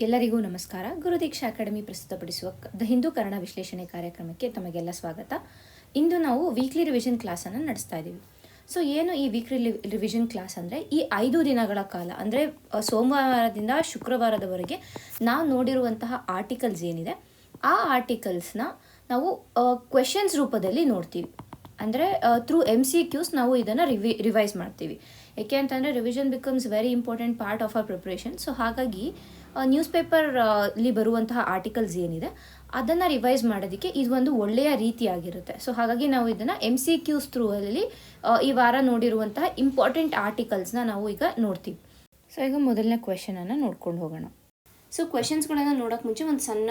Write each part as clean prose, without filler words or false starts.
ಎಲ್ಲರಿಗೂ ನಮಸ್ಕಾರ. ಗುರುದೀಕ್ಷಾ ಅಕಾಡೆಮಿ ಪ್ರಸ್ತುತಪಡಿಸುವ ದ ಹಿಂದೂ ಕನ್ನಡ ವಿಶ್ಲೇಷಣೆ ಕಾರ್ಯಕ್ರಮಕ್ಕೆ ತಮಗೆಲ್ಲ ಸ್ವಾಗತ. ಇಂದು ನಾವು ವೀಕ್ಲಿ ರಿವಿಷನ್ ಕ್ಲಾಸನ್ನು ನಡೆಸ್ತಾ ಇದ್ದೀವಿ. ಸೊ ಏನು ಈ ವೀಕ್ಲಿ ರಿವಿಷನ್ ಕ್ಲಾಸ್ ಅಂದರೆ, ಈ 5 ದಿನಗಳ ಕಾಲ ಅಂದರೆ ಸೋಮವಾರದಿಂದ ಶುಕ್ರವಾರದವರೆಗೆ ನಾವು ನೋಡಿರುವಂತಹ ಆರ್ಟಿಕಲ್ಸ್ ಏನಿದೆ, ಆ ಆರ್ಟಿಕಲ್ಸ್ನ ನಾವು ಕ್ವೆಶನ್ಸ್ ರೂಪದಲ್ಲಿ ನೋಡ್ತೀವಿ. ಅಂದರೆ ಥ್ರೂ MCQs ನಾವು ಇದನ್ನು ರಿವೈಸ್ ಮಾಡ್ತೀವಿ. ಏಕೆ ಅಂತಂದರೆ revision becomes very important part of our preparation. So ಹಾಗಾಗಿ ನ್ಯೂಸ್ ಪೇಪರಲ್ಲಿ ಬರುವಂತಹ ಆರ್ಟಿಕಲ್ಸ್ ಏನಿದೆ ಅದನ್ನು ರಿವೈಸ್ ಮಾಡೋದಕ್ಕೆ ಇದೊಂದು ಒಳ್ಳೆಯ ರೀತಿಯಾಗಿರುತ್ತೆ. ಸೊ ಹಾಗಾಗಿ ನಾವು ಇದನ್ನು MCQs ಥ್ರೂವಲ್ಲಿ ಈ ವಾರ ನೋಡಿರುವಂತಹ ಇಂಪಾರ್ಟೆಂಟ್ ಆರ್ಟಿಕಲ್ಸ್ನ ನಾವು ಈಗ ನೋಡ್ತೀವಿ. ಸೊ ಈಗ ಮೊದಲನೇ ಕ್ವೆಶನನ್ನು ನೋಡ್ಕೊಂಡು ಹೋಗೋಣ. ಸೊ ಕ್ವೆಶನ್ಸ್ಗಳನ್ನು ನೋಡೋಕ್ಕೆ ಮುಂಚೆ ಒಂದು ಸಣ್ಣ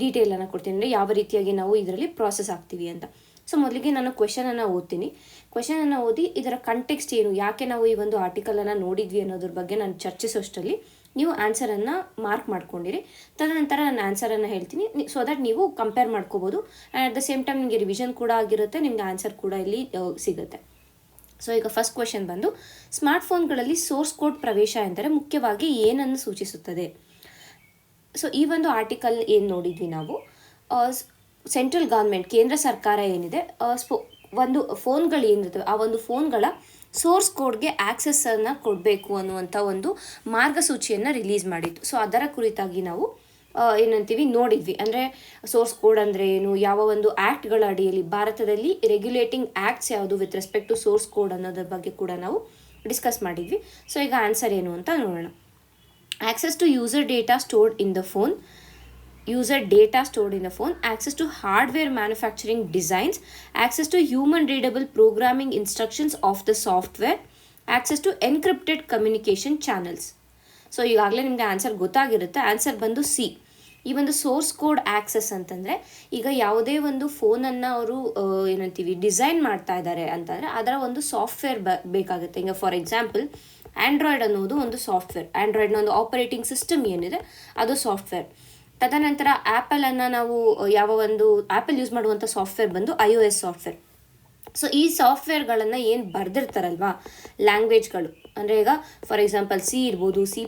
ಡೀಟೇಲನ್ನು ಕೊಡ್ತೀನಿ, ಅಂದರೆ ಯಾವ ರೀತಿಯಾಗಿ ನಾವು ಇದರಲ್ಲಿ ಪ್ರಾಸೆಸ್ ಆಗ್ತೀವಿ ಅಂತ. ಸೊ ಮೊದಲಿಗೆ ನಾನು ಕ್ವೆಶನನ್ನು ಓದ್ತೀನಿ. ಕ್ವೆಶನನ್ನು ಓದಿ ಇದರ ಕಂಟೆಕ್ಸ್ಟ್ ಏನು, ಯಾಕೆ ನಾವು ಈ ಒಂದು ಆರ್ಟಿಕಲನ್ನು ನೋಡಿದ್ವಿ ಅನ್ನೋದ್ರ ಬಗ್ಗೆ ನಾನು ಚರ್ಚಿಸೋಷ್ಟರಲ್ಲಿ ನೀವು ಆನ್ಸರನ್ನು ಮಾರ್ಕ್ ಮಾಡ್ಕೊಂಡಿರಿ. ತದನಂತರ ನಾನು ಆನ್ಸರನ್ನು ಹೇಳ್ತೀನಿ, ಸೊ ದಟ್ ನೀವು ಕಂಪೇರ್ ಮಾಡ್ಕೋಬೋದು. And at the same time ನಿಮಗೆ ರಿವಿಷನ್ ಕೂಡ ಆಗಿರುತ್ತೆ, ನಿಮಗೆ ಆನ್ಸರ್ ಕೂಡ ಇಲ್ಲಿ ಸಿಗುತ್ತೆ. ಸೊ ಈಗ ಫಸ್ಟ್ ಕ್ವೆಶನ್ ಬಂದು, ಸ್ಮಾರ್ಟ್ಫೋನ್ಗಳಲ್ಲಿ ಸೋರ್ಸ್ ಕೋಡ್ ಪ್ರವೇಶ ಎಂದರೆ ಮುಖ್ಯವಾಗಿ ಏನನ್ನು ಸೂಚಿಸುತ್ತದೆ? ಸೊ ಈ ಒಂದು ಆರ್ಟಿಕಲ್ ಏನು ನೋಡಿದ್ವಿ ನಾವು, ಸೆಂಟ್ರಲ್ ಗೌರ್ಮೆಂಟ್ ಕೇಂದ್ರ ಸರ್ಕಾರ ಏನಿದೆ, ಒಂದು ಫೋನ್ಗಳು ಏನಿರ್ತವೆ ಆ ಒಂದು ಫೋನ್ಗಳ ಸೋರ್ಸ್ ಕೋಡ್ಗೆ ಆ್ಯಕ್ಸೆಸ್ಸನ್ನು ಕೊಡಬೇಕು ಅನ್ನುವಂಥ ಒಂದು ಮಾರ್ಗಸೂಚಿಯನ್ನು ರಿಲೀಸ್ ಮಾಡಿತ್ತು. ಸೊ ಅದರ ಕುರಿತಾಗಿ ನಾವು ಏನಂತೀವಿ ನೋಡಿದ್ವಿ. ಅಂದರೆ ಸೋರ್ಸ್ ಕೋಡ್ ಅಂದರೆ ಏನು, ಯಾವ ಒಂದು ಆ್ಯಕ್ಟ್ಗಳ ಅಡಿಯಲ್ಲಿ ಭಾರತದಲ್ಲಿ ರೆಗ್ಯುಲೇಟಿಂಗ್ ಆ್ಯಕ್ಟ್ಸ್ ಯಾವುದು with respect to source code ಅನ್ನೋದ್ರ ಬಗ್ಗೆ ಕೂಡ ನಾವು ಡಿಸ್ಕಸ್ ಮಾಡಿದ್ವಿ. ಸೊ ಈಗ ಆನ್ಸರ್ ಏನು ಅಂತ ನೋಡೋಣ. Access to user data stored in the phone, access to hardware manufacturing designs, access to human readable programming instructions of the software, access to encrypted communication channels. So ಈಗಾಗಲೇ ನಿಮಗೆ answer ಗೊತ್ತಾಗಿರುತ್ತೆ. Answer ಬಂದು C. ಈ ಒಂದು source code access ಅಂತಂದರೆ, ಈಗ ಯಾವುದೇ ಒಂದು ಫೋನನ್ನು ಅವರು ಏನಂತೀವಿ ಡಿಸೈನ್ ಮಾಡ್ತಾ ಇದ್ದಾರೆ ಅಂತಂದರೆ ಅದರ ಒಂದು ಸಾಫ್ಟ್ವೇರ್ ಬೇಕಾಗುತ್ತೆ. ಈಗ ಫಾರ್ ಎಕ್ಸಾಂಪಲ್ ಆ್ಯಂಡ್ರಾಯ್ಡ್ ಅನ್ನೋದು ಒಂದು ಸಾಫ್ಟ್ವೇರ್, ಆ್ಯಂಡ್ರಾಯ್ಡ್ನ ಒಂದು ಆಪರೇಟಿಂಗ್ ಸಿಸ್ಟಮ್ ಏನಿದೆ ಅದು ಸಾಫ್ಟ್ವೇರ್. ತದನಂತರ ಆ್ಯಪಲನ್ನು ನಾವು ಆ್ಯಪಲ್ ಯೂಸ್ ಮಾಡುವಂಥ ಸಾಫ್ಟ್ವೇರ್ ಬಂದು iOS ಸಾಫ್ಟ್ವೇರ್. ಸೊ ಈ ಸಾಫ್ಟ್ವೇರ್ಗಳನ್ನು ಏನು ಬರೆದಿರ್ತಾರಲ್ವಾ ಲ್ಯಾಂಗ್ವೇಜ್ಗಳು, ಅಂದರೆ ಈಗ ಫಾರ್ ಎಕ್ಸಾಂಪಲ್ C ಇರ್ಬೋದು, C++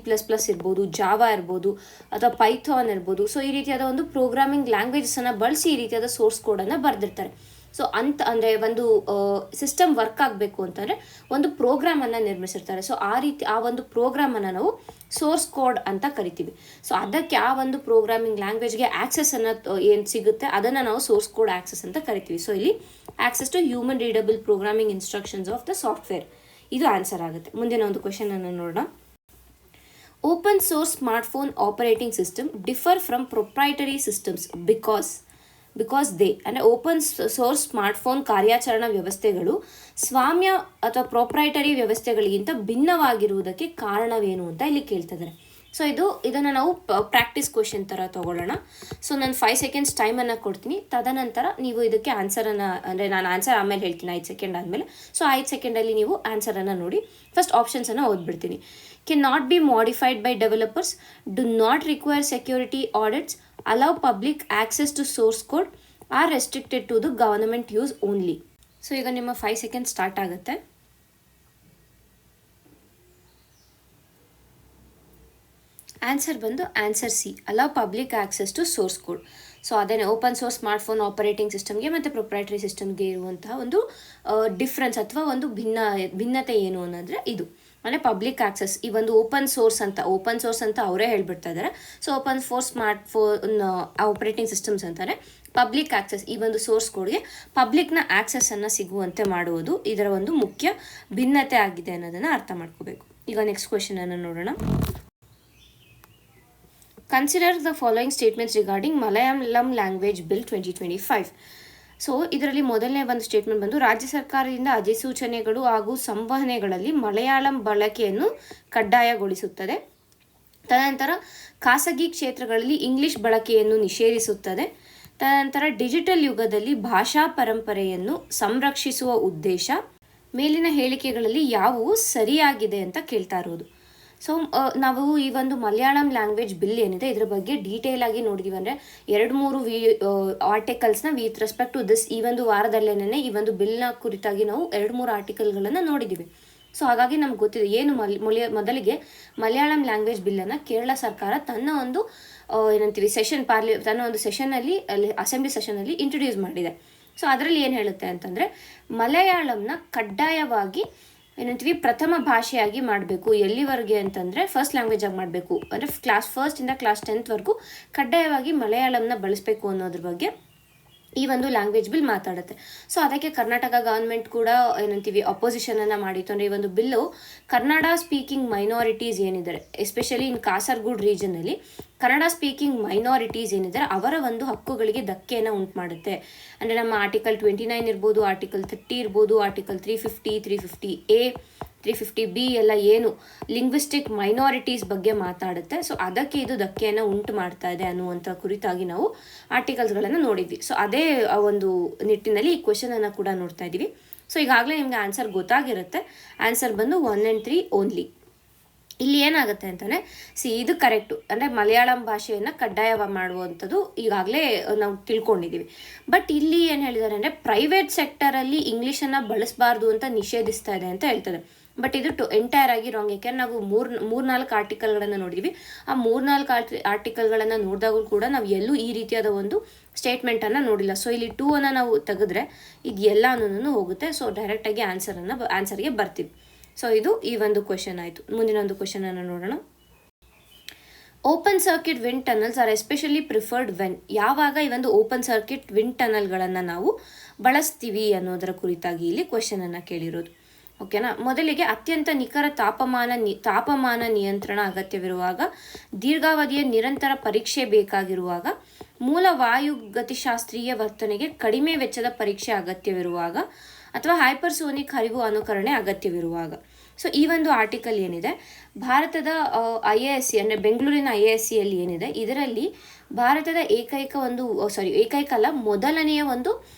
ಇರ್ಬೋದು, ಜಾವಾ ಇರ್ಬೋದು, ಅಥವಾ ಪೈಥಾನ್ ಇರ್ಬೋದು. ಸೊ ಈ ರೀತಿಯಾದ ಒಂದು ಪ್ರೋಗ್ರಾಮಿಂಗ್ ಲ್ಯಾಂಗ್ವೇಜಸನ್ನು ಬಳಸಿ ಈ ರೀತಿಯಾದ ಸೋರ್ಸ್ ಕೋಡನ್ನು ಬರೆದಿರ್ತಾರೆ. ಸೊ ಅಂದರೆ ಒಂದು ಸಿಸ್ಟಮ್ ವರ್ಕ್ ಆಗಬೇಕು ಅಂತಂದರೆ ಒಂದು ಪ್ರೋಗ್ರಾಮನ್ನು ನಿರ್ಮಿಸಿರ್ತಾರೆ. ಸೊ ಆ ಒಂದು ಪ್ರೋಗ್ರಾಮನ್ನು ನಾವು ಸೋರ್ಸ್ ಕೋಡ್ ಅಂತ ಕರಿತೀವಿ. ಸೊ ಅದಕ್ಕೆ ಆ ಒಂದು ಪ್ರೋಗ್ರಾಮಿಂಗ್ ಲ್ಯಾಂಗ್ವೇಜ್ಗೆ ಆ್ಯಕ್ಸೆಸ್ಸನ್ನು ಏನು ಸಿಗುತ್ತೆ ಅದನ್ನು ನಾವು ಸೋರ್ಸ್ ಕೋಡ್ ಆ್ಯಕ್ಸೆಸ್ ಅಂತ ಕರಿತೀವಿ. ಸೊ ಇಲ್ಲಿ access to human readable programming instructions of the software, ಇದು ಆನ್ಸರ್ ಆಗುತ್ತೆ. ಮುಂದಿನ ಒಂದು ಕ್ವೆಶನನ್ನು ನೋಡೋಣ. Open source smartphone operating system differ from proprietary systems because they, ಅಂದರೆ ಓಪನ್ ಸೋರ್ಸ್ ಸ್ಮಾರ್ಟ್ಫೋನ್ ಕಾರ್ಯಾಚರಣಾ ವ್ಯವಸ್ಥೆಗಳು ಸ್ವಾಮ್ಯ ಅಥವಾ ಪ್ರೊಪ್ರೈಟರಿ ವ್ಯವಸ್ಥೆಗಳಿಗಿಂತ ಭಿನ್ನವಾಗಿರುವುದಕ್ಕೆ ಕಾರಣವೇನು ಅಂತ ಇಲ್ಲಿ ಕೇಳ್ತಿದ್ದಾರೆ. ಸೊ ಇದನ್ನು ನಾವು ಪ್ರಾಕ್ಟೀಸ್ ಕ್ವೆಶನ್ ಥರ ತೊಗೊಳ್ಳೋಣ. ಸೊ ನಾನು 5 seconds ಟೈಮನ್ನು ಕೊಡ್ತೀನಿ. ತದನಂತರ ನೀವು ಇದಕ್ಕೆ ಆನ್ಸರನ್ನು, ಅಂದರೆ ನಾನು ಆನ್ಸರ್ ಆಮೇಲೆ ಹೇಳ್ತೀನಿ 5 ಸೆಕೆಂಡ್ ಆದಮೇಲೆ. ಸೊ 5 ಸೆಕೆಂಡಲ್ಲಿ ನೀವು ಆನ್ಸರನ್ನು ನೋಡಿ. ಫಸ್ಟ್ ಆಪ್ಷನ್ಸನ್ನು ಓದ್ಬಿಡ್ತೀನಿ. Can not be modified by developers, do not require security audits, allow public access to source code, are restricted to the government use only. So ಈಗ ನಿಮ್ಮ 5 seconds ಸ್ಟಾರ್ಟ್ ಆಗುತ್ತೆ. ಆನ್ಸರ್ ಬಂದು answer C, allow public access to source code. So ಅದೇ open source smartphone operating ಸಿಸ್ಟಮ್ಗೆ ಮತ್ತು proprietary ಸಿಸ್ಟಮ್ಗೆ ಇರುವಂತಹ ಒಂದು ಡಿಫ್ರೆನ್ಸ್ ಅಥವಾ ಒಂದು ಭಿನ್ನತೆ ಏನು ಅನ್ನೋದ್ರೆ ಇದು, ಅಂದರೆ ಪಬ್ಲಿಕ್ ಆಕ್ಸೆಸ್. ಈ ಒಂದು ಓಪನ್ ಸೋರ್ಸ್ ಅಂತ ಅವರೇ ಹೇಳ್ಬಿಡ್ತಾ ಇದ್ದಾರೆ. So open source smartphone operating systems ಅಂತಾರೆ. ಪಬ್ಲಿಕ್ ಆಕ್ಸೆಸ್, ಈ ಒಂದು ಸೋರ್ಸ್ ಕೋಡ್ಗೆ ಪಬ್ಲಿಕ್ನ ಆಕ್ಸೆಸ್ಸನ್ನು ಸಿಗುವಂತೆ ಮಾಡುವುದು ಇದರ ಒಂದು ಮುಖ್ಯ ಭಿನ್ನತೆ ಆಗಿದೆ ಅನ್ನೋದನ್ನು ಅರ್ಥ ಮಾಡ್ಕೋಬೇಕು. ಈಗ ನೆಕ್ಸ್ಟ್ ಕ್ವೆಶನನ್ನು ನೋಡೋಣ. Consider the following statements regarding Malayalam language bill 2025. So ಇದರಲ್ಲಿ ಮೊದಲನೇ ಒಂದು ಸ್ಟೇಟ್ಮೆಂಟ್ ಬಂದು, ರಾಜ್ಯ ಸರ್ಕಾರದಿಂದ ಅಧಿಸೂಚನೆಗಳು ಹಾಗೂ ಸಂವಹನೆಗಳಲ್ಲಿ ಮಲಯಾಳಂ ಬಳಕೆಯನ್ನು ಕಡ್ಡಾಯಗೊಳಿಸುತ್ತದೆ. ತದನಂತರ ಖಾಸಗಿ ಕ್ಷೇತ್ರಗಳಲ್ಲಿ ಇಂಗ್ಲಿಷ್ ಬಳಕೆಯನ್ನು ನಿಷೇಧಿಸುತ್ತದೆ. ತದನಂತರ ಡಿಜಿಟಲ್ ಯುಗದಲ್ಲಿ ಭಾಷಾ ಪರಂಪರೆಯನ್ನು ಸಂರಕ್ಷಿಸುವ ಉದ್ದೇಶ. ಮೇಲಿನ ಹೇಳಿಕೆಗಳಲ್ಲಿ ಯಾವುವು ಸರಿಯಾಗಿದೆ ಅಂತ ಕೇಳ್ತಾ ಇರೋದು. ಸೊ ನಾವು ಈ ಒಂದು ಮಲಯಾಳಂ ಲ್ಯಾಂಗ್ವೇಜ್ ಬಿಲ್ ಏನಿದೆ ಇದರ ಬಗ್ಗೆ ಡೀಟೇಲ್ ಆಗಿ ನೋಡಿದೀವಿ. ಅಂದರೆ 2-3 ಆರ್ಟಿಕಲ್ಸ್ನ ವಿತ್ ರೆಸ್ಪೆಕ್ಟ್ ಟು ದಿಸ್ ಈ ಒಂದು ವಾರದಲ್ಲೇನೆ ಈ ಒಂದು ಬಿಲ್ನ ಕುರಿತಾಗಿ ನಾವು 2-3 ಆರ್ಟಿಕಲ್ಗಳನ್ನು ನೋಡಿದ್ದೀವಿ. ಸೊ ಹಾಗಾಗಿ ನಮ್ಗೆ ಗೊತ್ತಿದೆ ಏನು ಮೊದಲಿಗೆ ಮಲಯಾಳಂ ಲ್ಯಾಂಗ್ವೇಜ್ ಬಿಲ್ಲನ್ನು ಕೇರಳ ಸರ್ಕಾರ ತನ್ನ ಒಂದು ಏನಂತೀವಿ ತನ್ನ ಒಂದು ಸೆಷನಲ್ಲಿ ಅಲ್ಲಿ ಅಸೆಂಬ್ಲಿ ಸೆಷನಲ್ಲಿ ಇಂಟ್ರೊಡ್ಯೂಸ್ ಮಾಡಿದೆ. ಸೊ ಅದರಲ್ಲಿ ಏನು ಹೇಳುತ್ತೆ ಅಂತಂದರೆ ಮಲಯಾಳಂನ ಕಡ್ಡಾಯವಾಗಿ ಏನಂತೀವಿ ಪ್ರಥಮ ಭಾಷೆಯಾಗಿ ಮಾಡಬೇಕು. ಎಲ್ಲಿವರೆಗೆ ಅಂತಂದರೆ ಫಸ್ಟ್ ಲ್ಯಾಂಗ್ವೇಜ್ ಆಗಿ ಮಾಡಬೇಕು, ಅಂದರೆ ಕ್ಲಾಸ್ 1 ಕ್ಲಾಸ್ 10 ಕಡ್ಡಾಯವಾಗಿ ಮಲಯಾಳಂನ ಬಳಸಬೇಕು ಅನ್ನೋದ್ರ ಬಗ್ಗೆ ಈ ಒಂದು ಲ್ಯಾಂಗ್ವೇಜ್ ಬಿಲ್ ಮಾತಾಡುತ್ತೆ. ಸೊ ಅದಕ್ಕೆ ಕರ್ನಾಟಕ ಗವರ್ಮೆಂಟ್ ಕೂಡ ಏನಂತೀವಿ ಅಪೋಸಿಷನನ್ನು ಮಾಡಿತ್ತು. ಅಂದರೆ ಈ ಒಂದು ಬಿಲ್ಲು ಕನ್ನಡ ಸ್ಪೀಕಿಂಗ್ ಮೈನಾರಿಟೀಸ್ ಏನಿದ್ದಾರೆ, ಎಸ್ಪೆಷಲಿ ಇನ್ ಕಾಸರಗೋಡು ರೀಜನಲ್ಲಿ ಕನ್ನಡ ಸ್ಪೀಕಿಂಗ್ ಮೈನಾರಿಟೀಸ್ ಏನಿದ್ದಾರೆ ಅವರ ಒಂದು ಹಕ್ಕುಗಳಿಗೆ ಧಕ್ಕೆಯನ್ನು ಉಂಟು ಮಾಡುತ್ತೆ. ಅಂದರೆ ನಮ್ಮ ಆರ್ಟಿಕಲ್ 29 ಇರ್ಬೋದು, ಆರ್ಟಿಕಲ್ 30 ಇರ್ಬೋದು, ಆರ್ಟಿಕಲ್ 350, 350A, 350B ಎಲ್ಲ ಏನು ಲಿಂಗ್ವಿಸ್ಟಿಕ್ ಮೈನಾರಿಟೀಸ್ ಬಗ್ಗೆ ಮಾತಾಡುತ್ತೆ. ಸೊ ಅದಕ್ಕೆ ಇದು ಧಕ್ಕೆಯನ್ನು ಉಂಟು ಮಾಡ್ತಾ ಇದೆ ಅನ್ನುವಂಥ ಕುರಿತಾಗಿ ನಾವು ಆರ್ಟಿಕಲ್ಸ್ಗಳನ್ನು ನೋಡಿದ್ವಿ. ಸೊ ಅದೇ ಒಂದು ನಿಟ್ಟಿನಲ್ಲಿ ಈ ಕ್ವೆಶನನ್ನು ಕೂಡ ನೋಡ್ತಾ ಇದ್ದೀವಿ. ಸೊ ಈಗಾಗಲೇ ನಿಮಗೆ ಆನ್ಸರ್ ಗೊತ್ತಾಗಿರುತ್ತೆ. ಆನ್ಸರ್ ಬಂದು 1 and 3 ಓನ್ಲಿ. ಇಲ್ಲಿ ಏನಾಗುತ್ತೆ ಅಂತಂದರೆ ಇದು ಕರೆಕ್ಟು, ಅಂದರೆ ಮಲಯಾಳಂ ಭಾಷೆಯನ್ನು ಕಡ್ಡಾಯ ಮಾಡುವಂಥದ್ದು ಈಗಾಗಲೇ ನಾವು ತಿಳ್ಕೊಂಡಿದ್ದೀವಿ. ಬಟ್ ಇಲ್ಲಿ ಏನು ಹೇಳಿದ್ದಾರೆ ಅಂದರೆ ಪ್ರೈವೇಟ್ ಸೆಕ್ಟರಲ್ಲಿ ಇಂಗ್ಲೀಷನ್ನು ಬಳಸಬಾರ್ದು ಅಂತ ನಿಷೇಧಿಸ್ತಾ ಇದೆ ಅಂತ ಹೇಳ್ತದೆ. ಬಟ್ ಇದು ಎಂಟೈರ್ ಆಗಿ ರಾಂಗ್. ಯಾಕೆಂದ್ರೆ ನಾವು ಮೂರ್ನಾಲ್ಕು ಆರ್ಟಿಕಲ್ಗಳನ್ನು ನೋಡಿದ್ವಿ. ಆ 3-4 ಆರ್ಟಿಕಲ್ಗಳನ್ನು ನೋಡಿದಾಗೂ ಕೂಡ ನಾವು ಎಲ್ಲೂ ಈ ರೀತಿಯಾದ ಒಂದು ಸ್ಟೇಟ್ಮೆಂಟನ್ನು ನೋಡಿಲ್ಲ. ಸೊ ಇಲ್ಲಿ 2 ನಾವು ತೆಗೆದ್ರೆ ಇದು ಎಲ್ಲನೂ ಹೋಗುತ್ತೆ. ಸೊ ಡೈರೆಕ್ಟಾಗಿ ಆನ್ಸರ್ಗೆ ಬರ್ತೀವಿ. ಸೊ ಇದು ಈ ಒಂದು ಕ್ವೆಶನ್ ಆಯಿತು. ಮುಂದಿನ ಒಂದು ಕ್ವೆಶನನ್ನು ನೋಡೋಣ. Open circuit wind tunnels are especially preferred when, ಯಾವಾಗ ಈ ಒಂದು ಓಪನ್ ಸರ್ಕ್ಯೂಟ್ ವಿಂಡ್ ಟನಲ್ಗಳನ್ನು ನಾವು ಬಳಸ್ತೀವಿ ಅನ್ನೋದರ ಕುರಿತಾಗಿ ಇಲ್ಲಿ ಕ್ವೆಶನನ್ನು ಕೇಳಿರೋದು. ಓಕೆನಾ. ಮೊದಲಿಗೆ ಅತ್ಯಂತ ನಿಖರ ತಾಪಮಾನ ನಿಯಂತ್ರಣ ಅಗತ್ಯವಿರುವಾಗ, ದೀರ್ಘಾವಧಿಯ ನಿರಂತರ ಪರೀಕ್ಷೆ ಬೇಕಾಗಿರುವಾಗ, ಮೂಲ ವಾಯುಗತಿಶಾಸ್ತ್ರೀಯ ವರ್ತನೆಗೆ ಕಡಿಮೆ ವೆಚ್ಚದ ಪರೀಕ್ಷೆ ಅಗತ್ಯವಿರುವಾಗ, ಅಥವಾ ಹೈಪರ್ಸೋನಿಕ್ ಹರಿವು ಅನುಕರಣೆ ಅಗತ್ಯವಿರುವಾಗ. ಸೊ ಈ ಒಂದು ಆರ್ಟಿಕಲ್ ಏನಿದೆ ಭಾರತದ IISc ಅಂದರೆ ಬೆಂಗಳೂರಿನ IIScಯಲ್ಲಿ ಏನಿದೆ, ಇದರಲ್ಲಿ ಭಾರತದ ಏಕೈಕ ಅಲ್ಲ ಮೊದಲನೆಯ ಒಂದು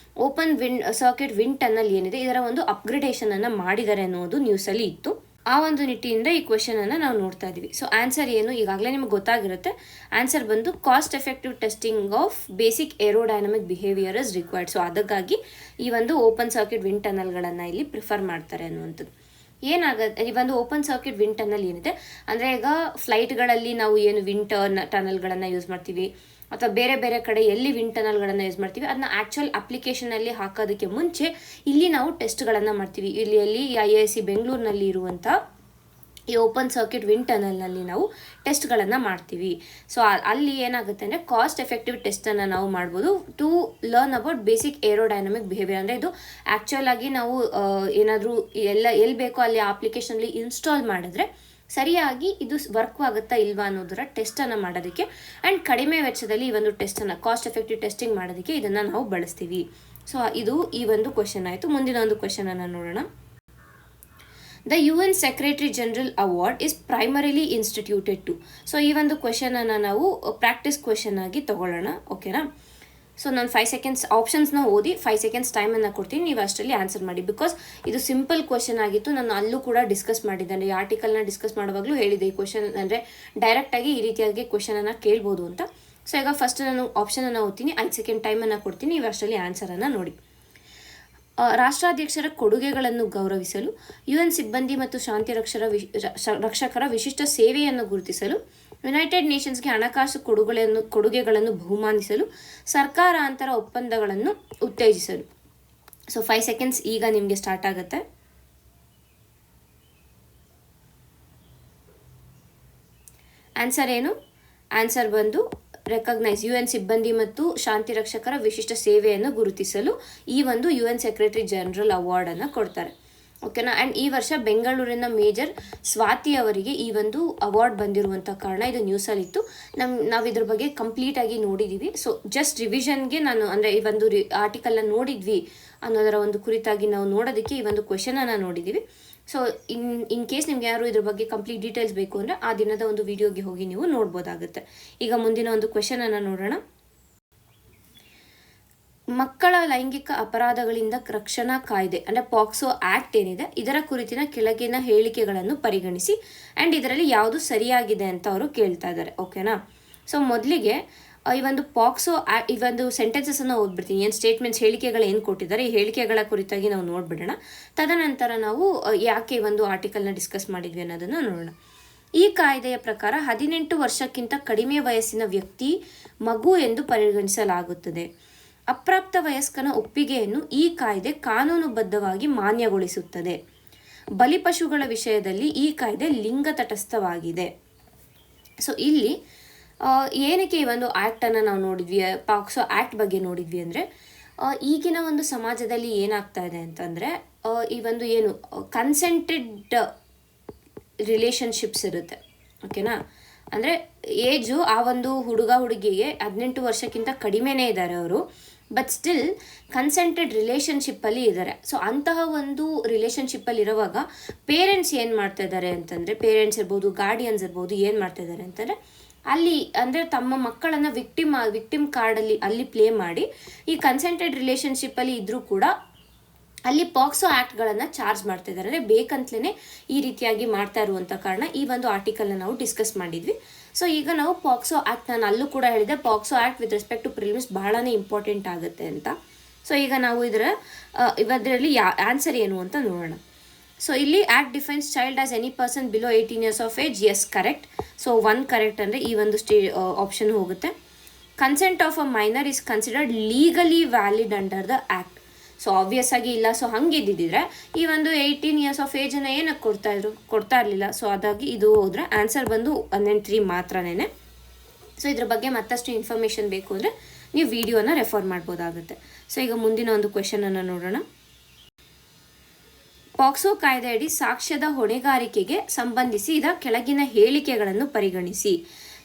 ಓಪನ್ ಸರ್ಕ್ಯೂಟ್ ವಿಂಡ್ ಟನಲ್ ಏನಿದೆ ಇದರ ಒಂದು ಅಪ್ಗ್ರೇಡೇಷನನ್ನು ಮಾಡಿದ್ದಾರೆ ಅನ್ನೋದು ನ್ಯೂಸಲ್ಲಿ ಇತ್ತು. ಆ ಒಂದು ನಿಟ್ಟಿನಿಂದ ಈ ಕ್ವೆಶನನ್ನು ನಾವು ನೋಡ್ತಾ ಇದ್ದೀವಿ. ಸೊ ಆನ್ಸರ್ ಏನು ಈಗಾಗಲೇ ನಿಮಗೆ ಗೊತ್ತಾಗಿರುತ್ತೆ. ಆನ್ಸರ್ ಬಂದು cost effective testing of basic aerodynamic behaviour is required. So ಅದಕ್ಕಾಗಿ ಈ ಒಂದು ಓಪನ್ ಸರ್ಕ್ಯೂಟ್ ವಿಂಡ್ ಟನಲ್ಗಳನ್ನು ಇಲ್ಲಿ ಪ್ರಿಫರ್ ಮಾಡ್ತಾರೆ ಅನ್ನುವಂಥದ್ದು. ಏನಾಗುತ್ತೆ ಈ ಒಂದು ಓಪನ್ ಸರ್ಕ್ಯೂಟ್ ವಿಂಡ್ ಟನಲ್ ಏನಿದೆ ಅಂದರೆ ಈಗ ಫ್ಲೈಟ್ಗಳಲ್ಲಿ ನಾವು ಏನು ವಿಂಡ್ ಟನಲ್ಗಳನ್ನು ಯೂಸ್ ಮಾಡ್ತೀವಿ ಅಥವಾ ಬೇರೆ ಬೇರೆ ಕಡೆ ಎಲ್ಲಿ ವಿಂಡ್ ಟನಲ್ಗಳನ್ನು ಯೂಸ್ ಮಾಡ್ತೀವಿ ಅದನ್ನ ಆ್ಯಕ್ಚುಯಲ್ ಅಪ್ಲಿಕೇಶನಲ್ಲಿ ಹಾಕೋದಕ್ಕೆ ಮುಂಚೆ ಇಲ್ಲಿ ನಾವು ಟೆಸ್ಟ್ಗಳನ್ನು ಮಾಡ್ತೀವಿ. ಇಲ್ಲಿ IISc ಬೆಂಗಳೂರಿನಲ್ಲಿ ಇರುವಂಥ ಈ ಓಪನ್ ಸರ್ಕ್ಯೂಟ್ ವಿಂಡ್ ಟನಲ್ನಲ್ಲಿ ನಾವು ಟೆಸ್ಟ್ಗಳನ್ನು ಮಾಡ್ತೀವಿ. ಸೊ ಅಲ್ಲಿ ಏನಾಗುತ್ತೆ ಅಂದರೆ ಕಾಸ್ಟ್ ಎಫೆಕ್ಟಿವ್ ಟೆಸ್ಟನ್ನು ನಾವು ಮಾಡ್ಬೋದು to learn about basic aerodynamic behaviour. ಅಂದರೆ ಇದು ಆ್ಯಕ್ಚುಯಲ್ ಆಗಿ ನಾವು ಏನಾದರೂ ಎಲ್ಲಿ ಬೇಕೋ ಅಲ್ಲಿ ಅಪ್ಲಿಕೇಶನಲ್ಲಿ ಇನ್ಸ್ಟಾಲ್ ಮಾಡಿದ್ರೆ ಸರಿಯಾಗಿ ಇದು ವರ್ಕ್ ಆಗುತ್ತಾ ಇಲ್ವಾ ಅನ್ನೋದರ ಟೆಸ್ಟನ್ನು ಮಾಡೋದಕ್ಕೆ ಆ್ಯಂಡ್ ಕಡಿಮೆ ವೆಚ್ಚದಲ್ಲಿ ಈ ಒಂದು ಟೆಸ್ಟನ್ನು ಕಾಸ್ಟ್ ಎಫೆಕ್ಟಿವ್ ಟೆಸ್ಟಿಂಗ್ ಮಾಡೋದಕ್ಕೆ ಇದನ್ನು ನಾವು ಬಳಸ್ತೀವಿ. ಸೊ ಇದು ಈ ಒಂದು ಕ್ವೆಶನ್ ಆಯಿತು. ಮುಂದಿನ ಒಂದು ಕ್ವೆಶನನ್ನು ನೋಡೋಣ. The UN Secretary General Award is primarily instituted to. So ಈ ಒಂದು ಕ್ವೆಶನನ್ನು ನಾವು ಪ್ರಾಕ್ಟೀಸ್ ಕ್ವೆಶನ್ ಆಗಿ ತಗೊಳ್ಳೋಣ. ಓಕೆನಾ. ಸೊ ನಾನು 5 seconds ಆಪ್ಷನ್ಸ್ನ ಓದಿ 5 seconds ಟೈಮನ್ನು ಕೊಡ್ತೀನಿ, ನೀವು ಅಷ್ಟರಲ್ಲಿ ಆನ್ಸರ್ ಮಾಡಿ. ಬಿಕಾಸ್ ಇದು ಸಿಂಪಲ್ ಕ್ವೆಶನ್ ಆಗಿತ್ತು. ನಾನು ಅಲ್ಲೂ ಕೂಡ ಡಿಸ್ಕಸ್ ಮಾಡಿದ್ದೇನೆ, ಈ ಆರ್ಟಿಕಲ್ನ ಡಿಸ್ಕಸ್ ಮಾಡುವಾಗಲೂ ಹೇಳಿದೆ ಈ ಕ್ವೆಶನ್ ಅಂದರೆ ಡೈರೆಕ್ಟಾಗಿ ಈ ರೀತಿಯಾಗಿ ಕ್ವೆಶನನ್ನು ಕೇಳ್ಬೋದು ಅಂತ. ಸೊ ಈಗ ಫಸ್ಟ್ ನಾನು ಆಪ್ಷನನ್ನು ಓದ್ತೀನಿ, 5 seconds ಟೈಮನ್ನು ಕೊಡ್ತೀನಿ, ನೀವು ಅಷ್ಟರಲ್ಲಿ ಆನ್ಸರನ್ನು ನೋಡಿ. ರಾಷ್ಟ್ರಾಧ್ಯಕ್ಷರ ಕೊಡುಗೆಗಳನ್ನು ಗೌರವಿಸಲು, UN ಸಿಬ್ಬಂದಿ ಮತ್ತು ಶಾಂತಿ ರಕ್ಷಕರ ವಿಶಿಷ್ಟ ಸೇವೆಯನ್ನು ಗುರುತಿಸಲು, ಯುನೈಟೆಡ್ ನೇಷನ್ಸ್ಗೆ ಹಣಕಾಸು ಕೊಡುಗೆಗಳನ್ನು ಬಹುಮಾನಿಸಲು, ಸರ್ಕಾರಾಂತರ ಒಪ್ಪಂದಗಳನ್ನು ಉತ್ತೇಜಿಸಲು. ಸೊ 5 seconds ಈಗ ನಿಮಗೆ ಸ್ಟಾರ್ಟ್ ಆಗುತ್ತೆ. ಆನ್ಸರ್ ಏನು? ಆನ್ಸರ್ ಬಂದು ರೆಕಗ್ನೈಸ್, UN ಸಿಬ್ಬಂದಿ ಮತ್ತು ಶಾಂತಿ ರಕ್ಷಕರ ವಿಶಿಷ್ಟ ಸೇವೆಯನ್ನು ಗುರುತಿಸಲು ಈ ಒಂದು UN ಸೆಕ್ರೆಟರಿ ಜನರಲ್ ಅವಾರ್ಡನ್ನು ಕೊಡ್ತಾರೆ. ಓಕೆನಾ. ಆ್ಯಂಡ್ ಈ ವರ್ಷ ಬೆಂಗಳೂರಿನ ಮೇಜರ್ ಸ್ವಾತಿ ಅವರಿಗೆ ಈ ಒಂದು ಅವಾರ್ಡ್ ಬಂದಿರುವಂಥ ಕಾರಣ ಇದು ನ್ಯೂಸಲ್ಲಿತ್ತು. ನಾವು ಇದ್ರ ಬಗ್ಗೆ ಕಂಪ್ಲೀಟಾಗಿ ನೋಡಿದ್ದೀವಿ. ಸೊ ಜಸ್ಟ್ ರಿವಿಷನ್ಗೆ ನಾನು ಅಂದರೆ ಈ ಒಂದು ಆರ್ಟಿಕಲ್ನ ನೋಡಿದ್ವಿ ಅನ್ನೋದರ ಒಂದು ಕುರಿತಾಗಿ ನಾವು ನೋಡೋದಕ್ಕೆ ಈ ಒಂದು ಕ್ವೆಶನನ್ನು ನೋಡಿದ್ದೀವಿ. ಸೊ ಇನ್ ಕೇಸ್ ನಿಮ್ಗೆ ಯಾರು ಇದ್ರ ಬಗ್ಗೆ ಕಂಪ್ಲೀಟ್ ಡೀಟೇಲ್ಸ್ ಬೇಕು ಅಂದರೆ ಆ ದಿನದ ಒಂದು ವಿಡಿಯೋಗೆ ಹೋಗಿ ನೀವು ನೋಡ್ಬೋದಾಗುತ್ತೆ. ಈಗ ಮುಂದಿನ ಒಂದು ಕ್ವೆಶನನ್ನು ನೋಡೋಣ. ಮಕ್ಕಳ ಲೈಂಗಿಕ ಅಪರಾಧಗಳಿಂದ ರಕ್ಷಣಾ ಕಾಯ್ದೆ ಅಂದರೆ ಪಾಕ್ಸೋ ಆ್ಯಕ್ಟ್ ಏನಿದೆ ಇದರ ಕುರಿತಿನ ಕೆಳಗಿನ ಹೇಳಿಕೆಗಳನ್ನು ಪರಿಗಣಿಸಿ ಆ್ಯಂಡ್ ಇದರಲ್ಲಿ ಯಾವುದು ಸರಿಯಾಗಿದೆ ಅಂತ ಅವರು ಕೇಳ್ತಾ ಇದ್ದಾರೆ. ಓಕೆನಾ. ಸೊ ಮೊದಲಿಗೆ ಈ ಒಂದು ಪಾಕ್ಸೋ ಈ ಒಂದು ಸೆಂಟೆನ್ಸಸ್ಸನ್ನು ಓದ್ಬಿಡ್ತೀನಿ, ಏನು ಸ್ಟೇಟ್ಮೆಂಟ್ಸ್ ಹೇಳಿಕೆಗಳು ಏನು ಕೊಟ್ಟಿದ್ದಾರೆ ಈ ಹೇಳಿಕೆಗಳ ಕುರಿತಾಗಿ ನಾವು ನೋಡ್ಬಿಡೋಣ. ತದನಂತರ ನಾವು ಯಾಕೆ ಈ ಒಂದು ಆರ್ಟಿಕಲ್ನ ಡಿಸ್ಕಸ್ ಮಾಡಿದ್ವಿ ಅನ್ನೋದನ್ನು ನೋಡೋಣ. ಈ ಕಾಯ್ದೆಯ ಪ್ರಕಾರ 18 ವರ್ಷಕ್ಕಿಂತ ಕಡಿಮೆ ವಯಸ್ಸಿನ ವ್ಯಕ್ತಿ ಮಗು ಎಂದು ಪರಿಗಣಿಸಲಾಗುತ್ತದೆ. ಅಪ್ರಾಪ್ತ ವಯಸ್ಕನ ಒಪ್ಪಿಗೆಯನ್ನು ಈ ಕಾಯ್ದೆ ಕಾನೂನುಬದ್ಧವಾಗಿ ಮಾನ್ಯಗೊಳಿಸುತ್ತದೆ. ಬಲಿಪಶುಗಳ ವಿಷಯದಲ್ಲಿ ಈ ಕಾಯ್ದೆ ಲಿಂಗ ತಟಸ್ಥವಾಗಿದೆ. ಸೊ ಇಲ್ಲಿ ಏನಕ್ಕೆ ಈ ಒಂದು ಆ್ಯಕ್ಟನ್ನು ನಾವು ನೋಡಿದ್ವಿ, ಪಾಕ್ಸೋ ಆ್ಯಕ್ಟ್ ಬಗ್ಗೆ ನೋಡಿದ್ವಿ ಅಂದರೆ, ಈಗಿನ ಒಂದು ಸಮಾಜದಲ್ಲಿ ಏನಾಗ್ತಾ ಇದೆ ಅಂತಂದರೆ, ಈ ಒಂದು ಏನು ಕನ್ಸೆಂಟೆಡ್ ರಿಲೇಷನ್ಶಿಪ್ಸ್ ಇರುತ್ತೆ, ಓಕೆನಾ. ಅಂದರೆ ಏಜು ಆ ಒಂದು ಹುಡುಗ ಹುಡುಗಿಗೆ 18 ವರ್ಷಕ್ಕಿಂತ ಕಡಿಮೆನೇ ಇದ್ದಾರೆ ಅವರು, ಬಟ್ ಸ್ಟಿಲ್ ಕನ್ಸೆಂಟೆಡ್ ರಿಲೇಷನ್ಶಿಪ್ಪಲ್ಲಿ ಇದ್ದಾರೆ. ಸೊ ಅಂತಹ ಒಂದು ರಿಲೇಷನ್ಶಿಪ್ಪಲ್ಲಿ ಇರುವಾಗ ಪೇರೆಂಟ್ಸ್ ಏನು ಮಾಡ್ತಾ ಇದ್ದಾರೆ ಅಂತಂದರೆ, ಪೇರೆಂಟ್ಸ್ ಇರ್ಬೋದು, ಗಾರ್ಡಿಯನ್ಸ್ ಇರ್ಬೋದು, ಏನು ಮಾಡ್ತಾ ಇದ್ದಾರೆ ಅಂತಂದರೆ ಅಲ್ಲಿ ಅಂದರೆ ತಮ್ಮ ಮಕ್ಕಳನ್ನು ವಿಕ್ಟಿಮ್ ಕಾರ್ಡಲ್ಲಿ ಅಲ್ಲಿ ಪ್ಲೇ ಮಾಡಿ ಈ ಕನ್ಸೆಂಟೆಡ್ ರಿಲೇಷನ್ಶಿಪ್ಪಲ್ಲಿ ಇದ್ದರೂ ಕೂಡ ಅಲ್ಲಿ ಪಾಕ್ಸೋ ಆ್ಯಕ್ಟ್ಗಳನ್ನು ಚಾರ್ಜ್ ಮಾಡ್ತಾ ಇದ್ದಾರೆ. ಅಂದರೆ ಬೇಕಂತಲೇ ಈ ರೀತಿಯಾಗಿ ಮಾಡ್ತಾ ಇರುವಂಥ ಕಾರಣ ಈ ಒಂದು ಆರ್ಟಿಕಲ್ನ ನಾವು ಡಿಸ್ಕಸ್ ಮಾಡಿದ್ವಿ. ಸೊ ಈಗ ನಾವು ಪಾಕ್ಸೋ ಆ್ಯಕ್ಟ್, ನಾನು ಅಲ್ಲೂ ಕೂಡ ಹೇಳಿದೆ POCSO act with respect to prelims ಬಹಳನೇ ಇಂಪಾರ್ಟೆಂಟ್ ಆಗುತ್ತೆ ಅಂತ. ಸೊ ಈಗ ನಾವು ಇದರಲ್ಲಿ ಆನ್ಸರ್ ಏನು ಅಂತ ನೋಡೋಣ. ಸೊ ಇಲ್ಲಿ act defines child as any person below 18 years of age. Yes, correct. So 1 correct ಅಂದರೆ ಈ ಒಂದು ಆಪ್ಷನ್ ಹೋಗುತ್ತೆ. Consent of a minor is considered legally valid under the act. So obvious ಆಗಿ ಇಲ್ಲ. ಸೊ ಹಂಗಿದ್ದಿದ್ರೆ ಈ ಒಂದು 18 years ಆಫ್ ಏಜನ್ನು ಏನಕ್ಕೆ ಕೊಡ್ತಾ ಇರಲಿಲ್ಲ. ಸೊ ಅದಾಗಿ ಇದು ಹೋದರೆ ಆನ್ಸರ್ ಬಂದು 103 ಮಾತ್ರನೇ. ಸೊ ಇದ್ರ ಬಗ್ಗೆ ಮತ್ತಷ್ಟು ಇನ್ಫಾರ್ಮೇಷನ್ ಬೇಕು ಅಂದರೆ ನೀವು ವಿಡಿಯೋನ ರೆಫರ್ ಮಾಡ್ಬೋದಾಗುತ್ತೆ. ಸೊ ಈಗ ಮುಂದಿನ ಒಂದು ಕ್ವೆಶನನ್ನು ನೋಡೋಣ. ಪಾಕ್ಸೋ ಕಾಯ್ದೆಯಡಿ ಸಾಕ್ಷ್ಯದ ಹೊಣೆಗಾರಿಕೆಗೆ ಸಂಬಂಧಿಸಿ ಕೆಳಗಿನ ಹೇಳಿಕೆಗಳನ್ನು ಪರಿಗಣಿಸಿ.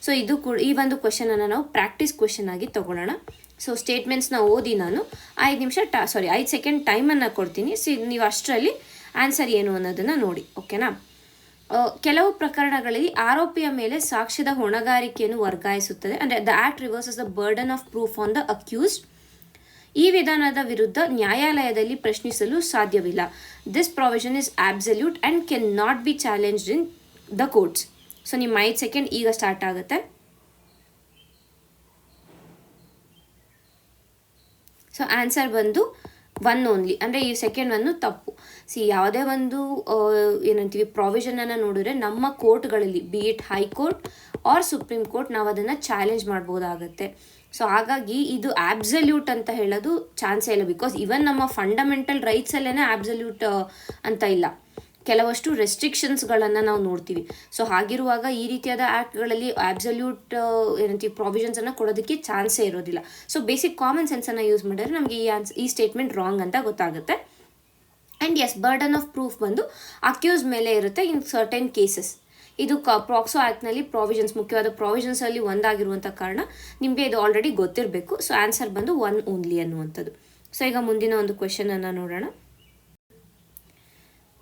ಸೊ ಇದು ಕೂಡ ಈ ಒಂದು ಕ್ವೆಶನನ್ನು ನಾವು ಪ್ರಾಕ್ಟೀಸ್ ಕ್ವೆಶನ್ ಆಗಿ ತಗೊಳ್ಳೋಣ. ಸೊ ಸ್ಟೇಟ್ಮೆಂಟ್ಸ್ನ ಓದಿ ನಾನು 5 ಸೆಕೆಂಡ್ ಟೈಮನ್ನು ಕೊಡ್ತೀನಿ. ಸೊ ನೀವು ಅಷ್ಟರಲ್ಲಿ ಆನ್ಸರ್ ಏನು ಅನ್ನೋದನ್ನು ನೋಡಿ, ಓಕೆನಾ. ಕೆಲವು ಪ್ರಕರಣಗಳಲ್ಲಿ ಆರೋಪಿಯ ಮೇಲೆ ಸಾಕ್ಷ್ಯದ ಹೊಣೆಗಾರಿಕೆಯನ್ನು ವರ್ಗಾಯಿಸುತ್ತದೆ. ಅಂದರೆ the act reverses the burden of proof on the accused. ಈ ವಿಧಾನದ ವಿರುದ್ಧ ನ್ಯಾಯಾಲಯದಲ್ಲಿ ಪ್ರಶ್ನಿಸಲು ಸಾಧ್ಯವಿಲ್ಲ. This provision is absolute and Ken not B challenged in the courts. So ನಿಮ್ಮ 5 ಸೆಕೆಂಡ್ ಈಗ ಸ್ಟಾರ್ಟ್ ಆಗುತ್ತೆ. ಸೊ ಆನ್ಸರ್ ಬಂದು 1 ಓನ್ಲಿ, ಅಂದರೆ ಈ ಸೆಕೆಂಡ್ ಒಂದು ತಪ್ಪು. ಯಾವುದೇ ಒಂದು ಏನಂತೀವಿ ಪ್ರಾವಿಷನನ್ನು ನೋಡಿದ್ರೆ ನಮ್ಮ ಕೋರ್ಟ್ಗಳಲ್ಲಿ be it high court or supreme court ನಾವು ಅದನ್ನು ಚಾಲೆಂಜ್ ಮಾಡ್ಬೋದಾಗತ್ತೆ. ಸೊ ಹಾಗಾಗಿ ಇದು ಆಬ್ಸಲ್ಯೂಟ್ ಅಂತ ಹೇಳೋದು ಚಾನ್ಸೇ ಇಲ್ಲ. ಬಿಕಾಸ್ ಇವನ್ ನಮ್ಮ ಫಂಡಮೆಂಟಲ್ ರೈಟ್ಸಲ್ಲೇ ಆಬ್ಸಲ್ಯೂಟ್ ಅಂತ ಇಲ್ಲ, ಕೆಲವಷ್ಟು ರೆಸ್ಟ್ರಿಕ್ಷನ್ಸ್ಗಳನ್ನು ನಾವು ನೋಡ್ತೀವಿ. ಸೊ ಹಾಗಿರುವಾಗ ಈ ರೀತಿಯಾದ ಆ್ಯಕ್ಟ್ಗಳಲ್ಲಿ ಆಬ್ಸಲ್ಯೂಟ್ ಏನಂತೀವಿ ಪ್ರಾವಿಷನ್ಸನ್ನು ಕೊಡೋದಕ್ಕೆ ಚಾನ್ಸೇ ಇರೋದಿಲ್ಲ. ಸೊ ಬೇಸಿಕ್ ಕಾಮನ್ ಸೆನ್ಸನ್ನು ಯೂಸ್ ಮಾಡಿದ್ರೆ ನಮಗೆ ಈ ಸ್ಟೇಟ್ಮೆಂಟ್ ರಾಂಗ್ ಅಂತ ಗೊತ್ತಾಗುತ್ತೆ. And yes, burden of proof ಬಂದು ಅಕ್ಯೂಸ್ ಮೇಲೆ ಇರುತ್ತೆ ಇನ್ ಸರ್ಟೆನ್ ಕೇಸಸ್. ಇದು ಪಾಕ್ಸೋ ಆ್ಯಕ್ಟ್ನಲ್ಲಿ ಪ್ರಾವಿಷನ್ಸ್, ಮುಖ್ಯವಾದ ಪ್ರಾವಿಷನ್ಸಲ್ಲಿ ಒಂದಾಗಿರುವಂಥ ಕಾರಣ ನಿಮಗೆ ಇದು ಆಲ್ರೆಡಿ ಗೊತ್ತಿರಬೇಕು. ಸೊ ಆನ್ಸರ್ ಬಂದು 1 ಓನ್ಲಿ ಅನ್ನುವಂಥದ್ದು. ಸೊ ಈಗ ಮುಂದಿನ ಒಂದು ಕ್ವೆಶನನ್ನು ನೋಡೋಣ.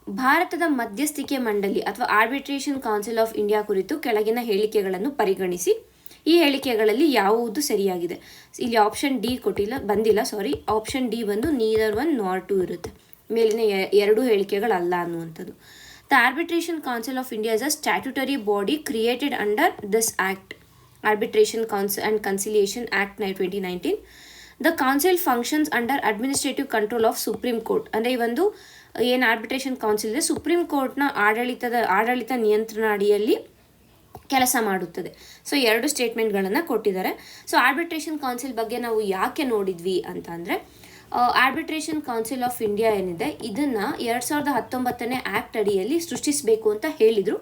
ಭಾರತದ ಮಧ್ಯಸ್ಥಿಕೆ ಮಂಡಳಿ ಅಥವಾ ಆರ್ಬಿಟ್ರೇಷನ್ ಕೌನ್ಸಿಲ್ ಆಫ್ ಇಂಡಿಯಾ ಕುರಿತು ಕೆಳಗಿನ ಹೇಳಿಕೆಗಳನ್ನು ಪರಿಗಣಿಸಿ. ಈ ಹೇಳಿಕೆಗಳಲ್ಲಿ ಯಾವುದು ಸರಿಯಾಗಿದೆ? ಇಲ್ಲಿ ಆಪ್ಷನ್ ಡಿ ಬಂದಿಲ್ಲ. ಆಪ್ಷನ್ ಡಿ ಬಂದು ನೀದರ್ 1 ನಾರ್ 2 ಇರುತ್ತೆ. ಮೇಲಿನ 2 ಹೇಳಿಕೆಗಳಲ್ಲ ಅನ್ನುವಂಥದ್ದು. The Arbitration Council of India is a statutory body created under this Act, Arbitration Council and Conciliation Act 2019. The council functions under administrative control of Supreme Court. ಅಂದರೆ ಈ ಒಂದು ಏನು ಆರ್ಬಿಟ್ರೇಷನ್ ಕೌನ್ಸಿಲ್ ಇದೆ, ಸುಪ್ರೀಂ ಕೋರ್ಟ್ನ ಆಡಳಿತ ನಿಯಂತ್ರಣ ಅಡಿಯಲ್ಲಿ ಕೆಲಸ ಮಾಡುತ್ತದೆ. ಸೊ 2 ಸ್ಟೇಟ್ಮೆಂಟ್ಗಳನ್ನು ಕೊಟ್ಟಿದ್ದಾರೆ. ಸೊ ಆರ್ಬಿಟ್ರೇಷನ್ ಕೌನ್ಸಿಲ್ ಬಗ್ಗೆ ನಾವು ಯಾಕೆ ನೋಡಿದ್ವಿ ಅಂತ ಅಂದರೆ, ಆರ್ಬಿಟ್ರೇಷನ್ ಕೌನ್ಸಿಲ್ ಆಫ್ ಇಂಡಿಯಾ ಏನಿದೆ ಇದನ್ನು 2019 ಆ್ಯಕ್ಟ್ ಅಡಿಯಲ್ಲಿ ಸೃಷ್ಟಿಸಬೇಕು ಅಂತ ಹೇಳಿದರು.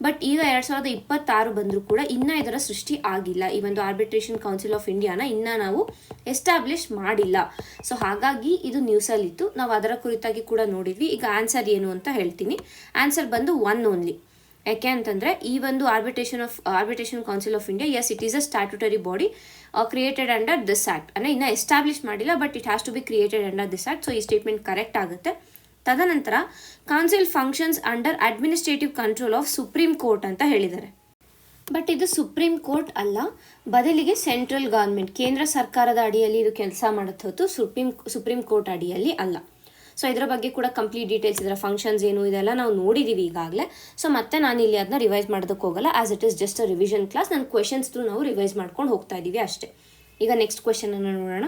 ಬಟ್ ಈಗ 2026 ಬಂದರೂ ಕೂಡ ಇನ್ನೂ ಇದರ ಸೃಷ್ಟಿ ಆಗಿಲ್ಲ. ಈ ಒಂದು ಆರ್ಬಿಟ್ರೇಷನ್ ಕೌನ್ಸಿಲ್ ಆಫ್ ಇಂಡಿಯಾನ ಇನ್ನೂ ನಾವು ಎಸ್ಟಾಬ್ಲಿಷ್ ಮಾಡಿಲ್ಲ. ಸೊ ಹಾಗಾಗಿ ಇದು ನ್ಯೂಸಲ್ಲಿತ್ತು, ನಾವು ಅದರ ಕುರಿತಾಗಿ ಕೂಡ ನೋಡಿದ್ವಿ. ಈಗ ಆನ್ಸರ್ ಏನು ಅಂತ ಹೇಳ್ತೀನಿ. ಆನ್ಸರ್ ಬಂದು 1 ಓನ್ಲಿ. ಯಾಕೆ ಅಂತಂದರೆ ಈ ಒಂದು arbitration council of India, yes it is a statutory body created under this act. ಅಂದರೆ ಇನ್ನೂ ಎಸ್ಟಾಬ್ಲಿಷ್ ಮಾಡಿಲ್ಲ, but it has to be created under this act. So ಈ ಸ್ಟೇಟ್ಮೆಂಟ್ ಕರೆಕ್ಟ್ ಆಗುತ್ತೆ. ತದನಂತರ council functions under administrative control of supreme court ಅಂತ ಹೇಳಿದ್ದಾರೆ. But ಇದು supreme court ಅಲ್ಲ, ಬದಲಿಗೆ ಸೆಂಟ್ರಲ್ ಗೌರ್ಮೆಂಟ್, ಕೇಂದ್ರ ಸರ್ಕಾರದ ಅಡಿಯಲ್ಲಿ ಇದು ಕೆಲಸ ಮಾಡುತ್ತೆ ಹೊತ್ತು ಸುಪ್ರೀಂ ಕೋರ್ಟ್ ಅಡಿಯಲ್ಲಿ ಅಲ್ಲ. ಸೊ ಇದರ ಬಗ್ಗೆ ಕೂಡ ಕಂಪ್ಲೀಟ್ ಡೀಟೇಲ್ಸ್, ಇದರ ಫಂಕ್ಷನ್ಸ್ ಏನು ಇದೆಲ್ಲ ನಾವು ನೋಡಿದ್ದೀವಿ ಈಗಾಗಲೇ. ಸೊ ಮತ್ತೆ ನಾನು ಇಲ್ಲಿ ಅದನ್ನ ರಿವೈಸ್ ಮಾಡೋದಕ್ಕೆ ಹೋಗಲ್ಲ, as it is just a revision class. ನನ್ನ ಕ್ವೆಶನ್ಸ್ ನಾವು ರಿವೈಸ್ ಮಾಡ್ಕೊಂಡು ಹೋಗ್ತಾ ಇದ್ದೀವಿ ಅಷ್ಟೇ. ಈಗ ನೆಕ್ಸ್ಟ್ ಕ್ವೆಶನನ್ನು ನೋಡೋಣ.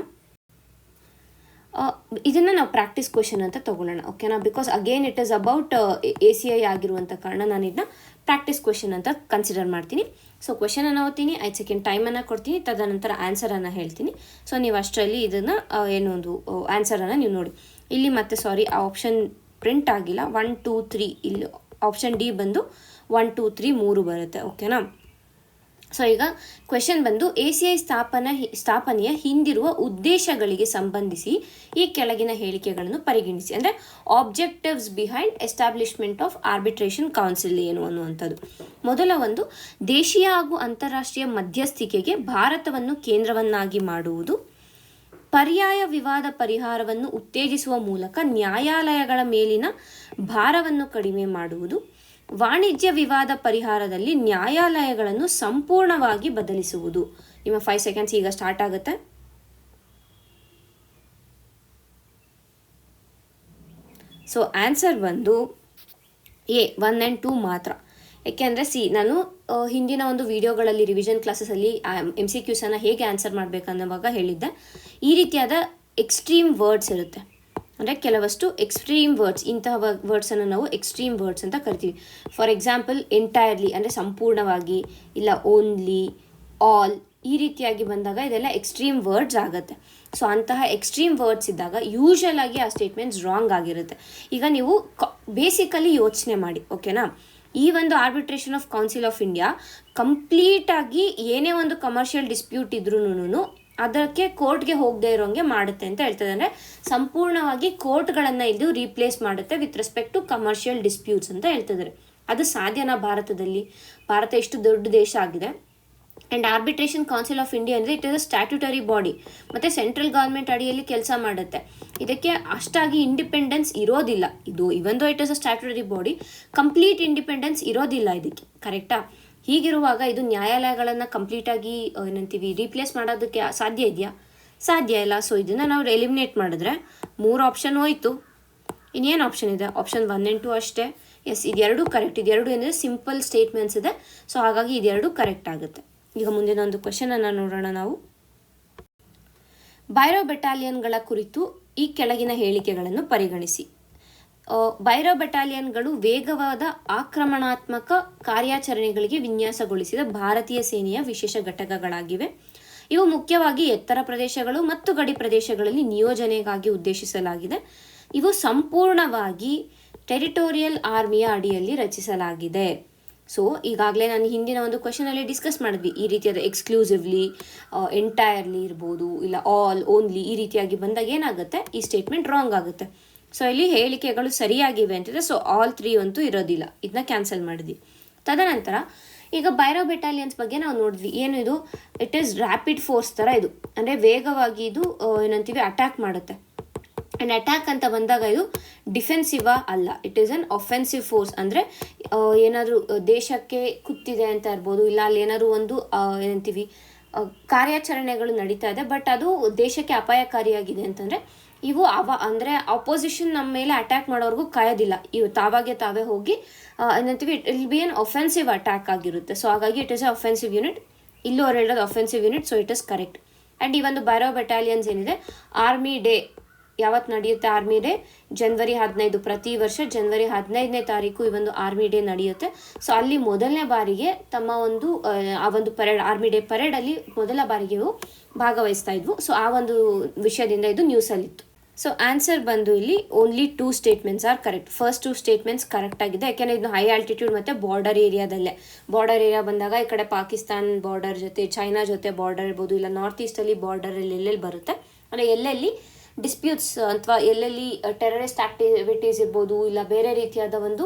ಇದನ್ನು ನಾವು ಪ್ರಾಕ್ಟೀಸ್ ಕ್ವೆಶನ್ ಅಂತ ತೊಗೊಳ್ಳೋಣ, ಓಕೆನಾ. Because again it is about ACI ಆಗಿರುವಂಥ ಕಾರಣ ನಾನು ಇದನ್ನ ಪ್ರಾಕ್ಟೀಸ್ ಕ್ವೆಶನ್ ಅಂತ ಕನ್ಸಿಡರ್ ಮಾಡ್ತೀನಿ. ಸೊ ಕ್ವೆಶನನ್ನು ಓದ್ತೀನಿ, 5 ಸೆಕೆಂಡ್ ಟೈಮನ್ನು ಕೊಡ್ತೀನಿ, ತದನಂತರ ಆನ್ಸರನ್ನು ಹೇಳ್ತೀನಿ. ಸೊ ನೀವು ಅಷ್ಟರಲ್ಲಿ ಇದನ್ನು ಏನೋ ಒಂದು ಆನ್ಸರನ್ನು ನೀವು ನೋಡಿ. ಇಲ್ಲಿ ಮತ್ತೆ ಸಾರಿ ಆ ಆಪ್ಷನ್ ಪ್ರಿಂಟ್ ಆಗಿಲ್ಲ. 1 2 3 ಇಲ್ಲಿ ಆಪ್ಷನ್ ಡಿ ಬಂದು 1 2 3 3 ಬರುತ್ತೆ, ಓಕೆನಾ. ಸೊ ಈಗ ಕ್ವೆಶನ್ ಬಂದು ACI ಸ್ಥಾಪನೆಯ ಹಿಂದಿರುವ ಉದ್ದೇಶಗಳಿಗೆ ಸಂಬಂಧಿಸಿ ಈ ಕೆಳಗಿನ ಹೇಳಿಕೆಗಳನ್ನು ಪರಿಗಣಿಸಿ. ಅಂದರೆ objectives behind establishment of arbitration council ಏನು ಅನ್ನುವಂಥದ್ದು. ಮೊದಲ ಒಂದು, ದೇಶೀಯ ಹಾಗೂ ಅಂತಾರಾಷ್ಟ್ರೀಯ ಮಧ್ಯಸ್ಥಿಕೆಗೆ ಭಾರತವನ್ನು ಕೇಂದ್ರವನ್ನಾಗಿ ಮಾಡುವುದು, ಪರ್ಯಾಯ ವಿವಾದ ಪರಿಹಾರವನ್ನು ಉತ್ತೇಜಿಸುವ ಮೂಲಕ ನ್ಯಾಯಾಲಯಗಳ ಮೇಲಿನ ಭಾರವನ್ನು ಕಡಿಮೆ ಮಾಡುವುದು, ವಾಣಿಜ್ಯ ವಿವಾದ ಪರಿಹಾರದಲ್ಲಿ ನ್ಯಾಯಾಲಯಗಳನ್ನು ಸಂಪೂರ್ಣವಾಗಿ ಬದಲಿಸುವುದು. ನಿಮ್ಮ 5 ಸೆಕೆಂಡ್ಸ್ ಈಗ ಸ್ಟಾರ್ಟ್ ಆಗುತ್ತೆ. ಸೊ ಆನ್ಸರ್ ಬಂದು A 1 and 2 ಮಾತ್ರ. ಯಾಕೆಂದರೆ ನಾನು ಹಿಂದಿನ ಒಂದು ವಿಡಿಯೋಗಳಲ್ಲಿ ರಿವಿಷನ್ ಕ್ಲಾಸಸಲ್ಲಿ MCQಸನ್ನು ಹೇಗೆ ಆನ್ಸರ್ ಮಾಡಬೇಕನ್ನೋವಾಗ ಹೇಳಿದ್ದೆ. ಈ ರೀತಿಯಾದ ಎಕ್ಸ್ಟ್ರೀಮ್ ವರ್ಡ್ಸ್ ಇರುತ್ತೆ, ಅಂದರೆ ಕೆಲವಷ್ಟು ಎಕ್ಸ್ಟ್ರೀಮ್ ವರ್ಡ್ಸ್, ಇಂತಹ ವರ್ಡ್ಸನ್ನು ನಾವು ಎಕ್ಸ್ಟ್ರೀಮ್ ವರ್ಡ್ಸ್ ಅಂತ ಕರಿತೀವಿ. ಫಾರ್ ಎಕ್ಸಾಂಪಲ್ ಎಂಟೈರ್ಲಿ ಅಂದರೆ ಸಂಪೂರ್ಣವಾಗಿ, ಇಲ್ಲ ಓನ್ಲಿ, ಆಲ್, ಈ ರೀತಿಯಾಗಿ ಬಂದಾಗ ಇದೆಲ್ಲ ಎಕ್ಸ್ಟ್ರೀಮ್ ವರ್ಡ್ಸ್ ಆಗುತ್ತೆ. ಸೊ ಅಂತಹ ಎಕ್ಸ್ಟ್ರೀಮ್ ವರ್ಡ್ಸ್ ಇದ್ದಾಗ ಯೂಶಲ್ ಆಗಿ ಆ ಸ್ಟೇಟ್ಮೆಂಟ್ಸ್ ರಾಂಗ್ ಆಗಿರುತ್ತೆ. ಈಗ ನೀವು ಬೇಸಿಕಲಿ ಯೋಚನೆ ಮಾಡಿ, ಓಕೆನಾ. ಈ ಒಂದು arbitration of council of India ಕಂಪ್ಲೀಟಾಗಿ ಏನೇ ಒಂದು ಕಮರ್ಷಿಯಲ್ ಡಿಸ್ಪ್ಯೂಟ್ ಇದ್ರೂ ಅದಕ್ಕೆ ಕೋರ್ಟ್ಗೆ ಹೋಗದೆ ಇರೋಂಗೆ ಮಾಡುತ್ತೆ ಅಂತ ಹೇಳ್ತದೆ. ಅಂದರೆ ಸಂಪೂರ್ಣವಾಗಿ ಕೋರ್ಟ್ಗಳನ್ನು ಇದು ರೀಪ್ಲೇಸ್ ಮಾಡುತ್ತೆ with respect to commercial disputes ಅಂತ ಹೇಳ್ತಿದ್ದಾರೆ. ಅದು ಸಾಧ್ಯನಾ ಭಾರತದಲ್ಲಿ? ಭಾರತ ಇಷ್ಟು ದೊಡ್ಡ ದೇಶ ಆಗಿದೆ. And arbitration council of India ಅಂದರೆ it is a statutory body, ಮತ್ತು ಸೆಂಟ್ರಲ್ ಗೌರ್ಮೆಂಟ್ ಅಡಿಯಲ್ಲಿ ಕೆಲಸ ಮಾಡುತ್ತೆ. ಇದಕ್ಕೆ ಅಷ್ಟಾಗಿ ಇಂಡಿಪೆಂಡೆನ್ಸ್ ಇರೋದಿಲ್ಲ. ಇದು even though it is a statutory body, complete independence ಇರೋದಿಲ್ಲ ಇದಕ್ಕೆ, ಕರೆಕ್ಟಾ? ಹೀಗಿರುವಾಗ ಇದು ನ್ಯಾಯಾಲಯಗಳನ್ನು ಕಂಪ್ಲೀಟಾಗಿ ಏನಂತೀವಿ ರೀಪ್ಲೇಸ್ ಮಾಡೋದಕ್ಕೆ ಸಾಧ್ಯ ಇದೆಯಾ? ಸಾಧ್ಯ ಇಲ್ಲ. ಸೊ ಇದನ್ನು ನಾವು ಎಲಿಮಿನೇಟ್ ಮಾಡಿದ್ರೆ 3 ಆಪ್ಷನ್ ಹೋಯಿತು. ಇನ್ನೇನು ಆಪ್ಷನ್ ಇದೆ? ಆಪ್ಷನ್ 1 and 2 ಅಷ್ಟೇ. ಎಸ್, ಇದೆರಡು ಕರೆಕ್ಟ್. ಇದೆರಡು ಏನಿದೆ ಸಿಂಪಲ್ ಸ್ಟೇಟ್ಮೆಂಟ್ಸ್ ಇದೆ. ಸೊ ಹಾಗಾಗಿ ಇದೆರಡು ಕರೆಕ್ಟ್ ಆಗುತ್ತೆ. ಈಗ ಮುಂದಿನ ಒಂದು ಕ್ವೆಶನನ್ನು ನೋಡೋಣ ನಾವು. ಬೈರೋ ಬೆಟಾಲಿಯನ್ಗಳ ಕುರಿತು ಈ ಕೆಳಗಿನ ಹೇಳಿಕೆಗಳನ್ನು ಪರಿಗಣಿಸಿ. ಬೈರೋ ಬೆಟಾಲಿಯನ್ಗಳು ವೇಗವಾದ ಆಕ್ರಮಣಾತ್ಮಕ ಕಾರ್ಯಾಚರಣೆಗಳಿಗೆ ವಿನ್ಯಾಸಗೊಳಿಸಿದ ಭಾರತೀಯ ಸೇನೆಯ ವಿಶೇಷ ಘಟಕಗಳಾಗಿವೆ. ಇವು ಮುಖ್ಯವಾಗಿ ಎತ್ತರ ಪ್ರದೇಶಗಳು ಮತ್ತು ಗಡಿ ಪ್ರದೇಶಗಳಲ್ಲಿ ನಿಯೋಜನೆಗಾಗಿ ಉದ್ದೇಶಿಸಲಾಗಿದೆ. ಇವು ಸಂಪೂರ್ಣವಾಗಿ ಟೆರಿಟೋರಿಯಲ್ ಆರ್ಮಿಯ ಅಡಿಯಲ್ಲಿ ರಚಿಸಲಾಗಿದೆ. ಸೊ ಈಗಾಗಲೇ ನಾನು ಹಿಂದಿನ ಒಂದು ಕ್ವೆಶನಲ್ಲಿ ಡಿಸ್ಕಸ್ ಮಾಡಿದ್ವಿ. ಈ ರೀತಿಯಾದ ಎಕ್ಸ್ಕ್ಲೂಸಿವ್ಲಿ, ಎಂಟೈರ್ಲಿ ಇರ್ಬೋದು, ಇಲ್ಲ ಆಲ್, ಓನ್ಲಿ, ಈ ರೀತಿಯಾಗಿ ಬಂದಾಗ ಏನಾಗುತ್ತೆ, ಈ ಸ್ಟೇಟ್ಮೆಂಟ್ ರಾಂಗ್ ಆಗುತ್ತೆ. ಸೊ ಇಲ್ಲಿ ಹೇಳಿಕೆಗಳು ಸರಿಯಾಗಿವೆ ಅಂತಿದೆ. ಸೊ ಆಲ್ 3 ಅಂತೂ ಇರೋದಿಲ್ಲ, ಇದನ್ನ ಕ್ಯಾನ್ಸಲ್ ಮಾಡಿದ್ವಿ. ತದನಂತರ ಈಗ ಬೈರೋ ಬೆಟಾಲಿಯನ್ಸ್ ಬಗ್ಗೆ ನಾವು ನೋಡಿದ್ವಿ. ಏನು ಇದು? ಇಟ್ ಈಸ್ ರ್ಯಾಪಿಡ್ ಫೋರ್ಸ್ ಥರ ಇದು, ಅಂದರೆ ವೇಗವಾಗಿ ಇದು ಏನಂತೀವಿ ಅಟ್ಯಾಕ್ ಮಾಡುತ್ತೆ. ಆ್ಯಂಡ್ ಅಟ್ಯಾಕ್ ಅಂತ ಬಂದಾಗ ಇದು ಡಿಫೆನ್ಸಿವಾ ಅಲ್ಲ, it is an offensive force. ಅಂದರೆ ಏನಾದರೂ ದೇಶಕ್ಕೆ ಕುತ್ತಿದೆ ಅಂತ ಇರ್ಬೋದು, ಇಲ್ಲ ಅಲ್ಲಿ ಏನಾದರೂ ಒಂದು ಏನಂತೀವಿ ಕಾರ್ಯಾಚರಣೆಗಳು ನಡೀತಾ ಇದೆ, ಬಟ್ ಅದು ದೇಶಕ್ಕೆ ಅಪಾಯಕಾರಿಯಾಗಿದೆ ಅಂತಂದರೆ ಇವು ಅಂದರೆ ಅಪೋಸಿಷನ್ ನಮ್ಮ ಮೇಲೆ ಅಟ್ಯಾಕ್ ಮಾಡೋರ್ಗೂ ಕಾಯೋದಿಲ್ಲ. ಇವು ತಾವೇ ಹೋಗಿ ಏನಂತೀವಿ it will be N offensive attack ಆಗಿರುತ್ತೆ. ಸೊ ಹಾಗಾಗಿ it is a offensive unit. ಇಲ್ಲೂ ಅವ್ರು ಹೇಳೋದು offensive unit, so it is correct. And ಈ ಒಂದು ಬೈರೋ ಬೆಟಾಲಿಯನ್ಸ್ ಏನಿದೆ, ಆರ್ಮಿ ಡೇ ಯಾವತ್ತು ನಡೆಯುತ್ತೆ? ಆರ್ಮಿ ಡೇ ಜನವರಿ 15. ಪ್ರತಿ ವರ್ಷ ಜನವರಿ 15ನೇ ತಾರೀಕು ಈ ಒಂದು ಆರ್ಮಿ ಡೇ ನಡೆಯುತ್ತೆ. ಸೊ ಅಲ್ಲಿ ಮೊದಲನೇ ಬಾರಿಗೆ ತಮ್ಮ ಒಂದು ಆ ಒಂದು ಪರೇಡ್, ಆರ್ಮಿ ಡೇ ಪರೇಡಲ್ಲಿ ಮೊದಲ ಬಾರಿಗೆ ಇವು ಭಾಗವಹಿಸ್ತಾ ಇದ್ವು. ಸೊ ಆ ಒಂದು ವಿಷಯದಿಂದ ಇದು ನ್ಯೂಸಲ್ಲಿತ್ತು. ಸೊ ಆನ್ಸರ್ ಬಂದು ಇಲ್ಲಿ only 2 statements are correct. First 2 statements correct ಆಗಿದೆ. ಯಾಕೆಂದರೆ ಇದು ಹೈ ಆಲ್ಟಿಟ್ಯೂಡ್ ಮತ್ತು ಬಾರ್ಡರ್ ಏರಿಯಾದಲ್ಲೇ. ಬಾರ್ಡರ್ ಏರಿಯಾ ಬಂದಾಗ ಈ ಕಡೆ ಪಾಕಿಸ್ತಾನ್ ಬಾರ್ಡರ್ ಜೊತೆ, ಚೈನಾ ಜೊತೆ ಬಾರ್ಡರ್ ಇರ್ಬೋದು, ಇಲ್ಲ ನಾರ್ತ್ ಈಸ್ಟಲ್ಲಿ ಬಾರ್ಡರಲ್ಲಿ ಎಲ್ಲೆಲ್ಲಿ ಬರುತ್ತೆ, ಅಂದರೆ ಎಲ್ಲೆಲ್ಲಿ ಡಿಸ್ಪ್ಯೂಟ್ಸ್ ಅಥವಾ ಎಲ್ಲೆಲ್ಲಿ ಟೆರರಿಸ್ಟ್ ಆಕ್ಟಿವಿಟೀಸ್ ಇರ್ಬೋದು, ಇಲ್ಲ ಬೇರೆ ರೀತಿಯಾದ ಒಂದು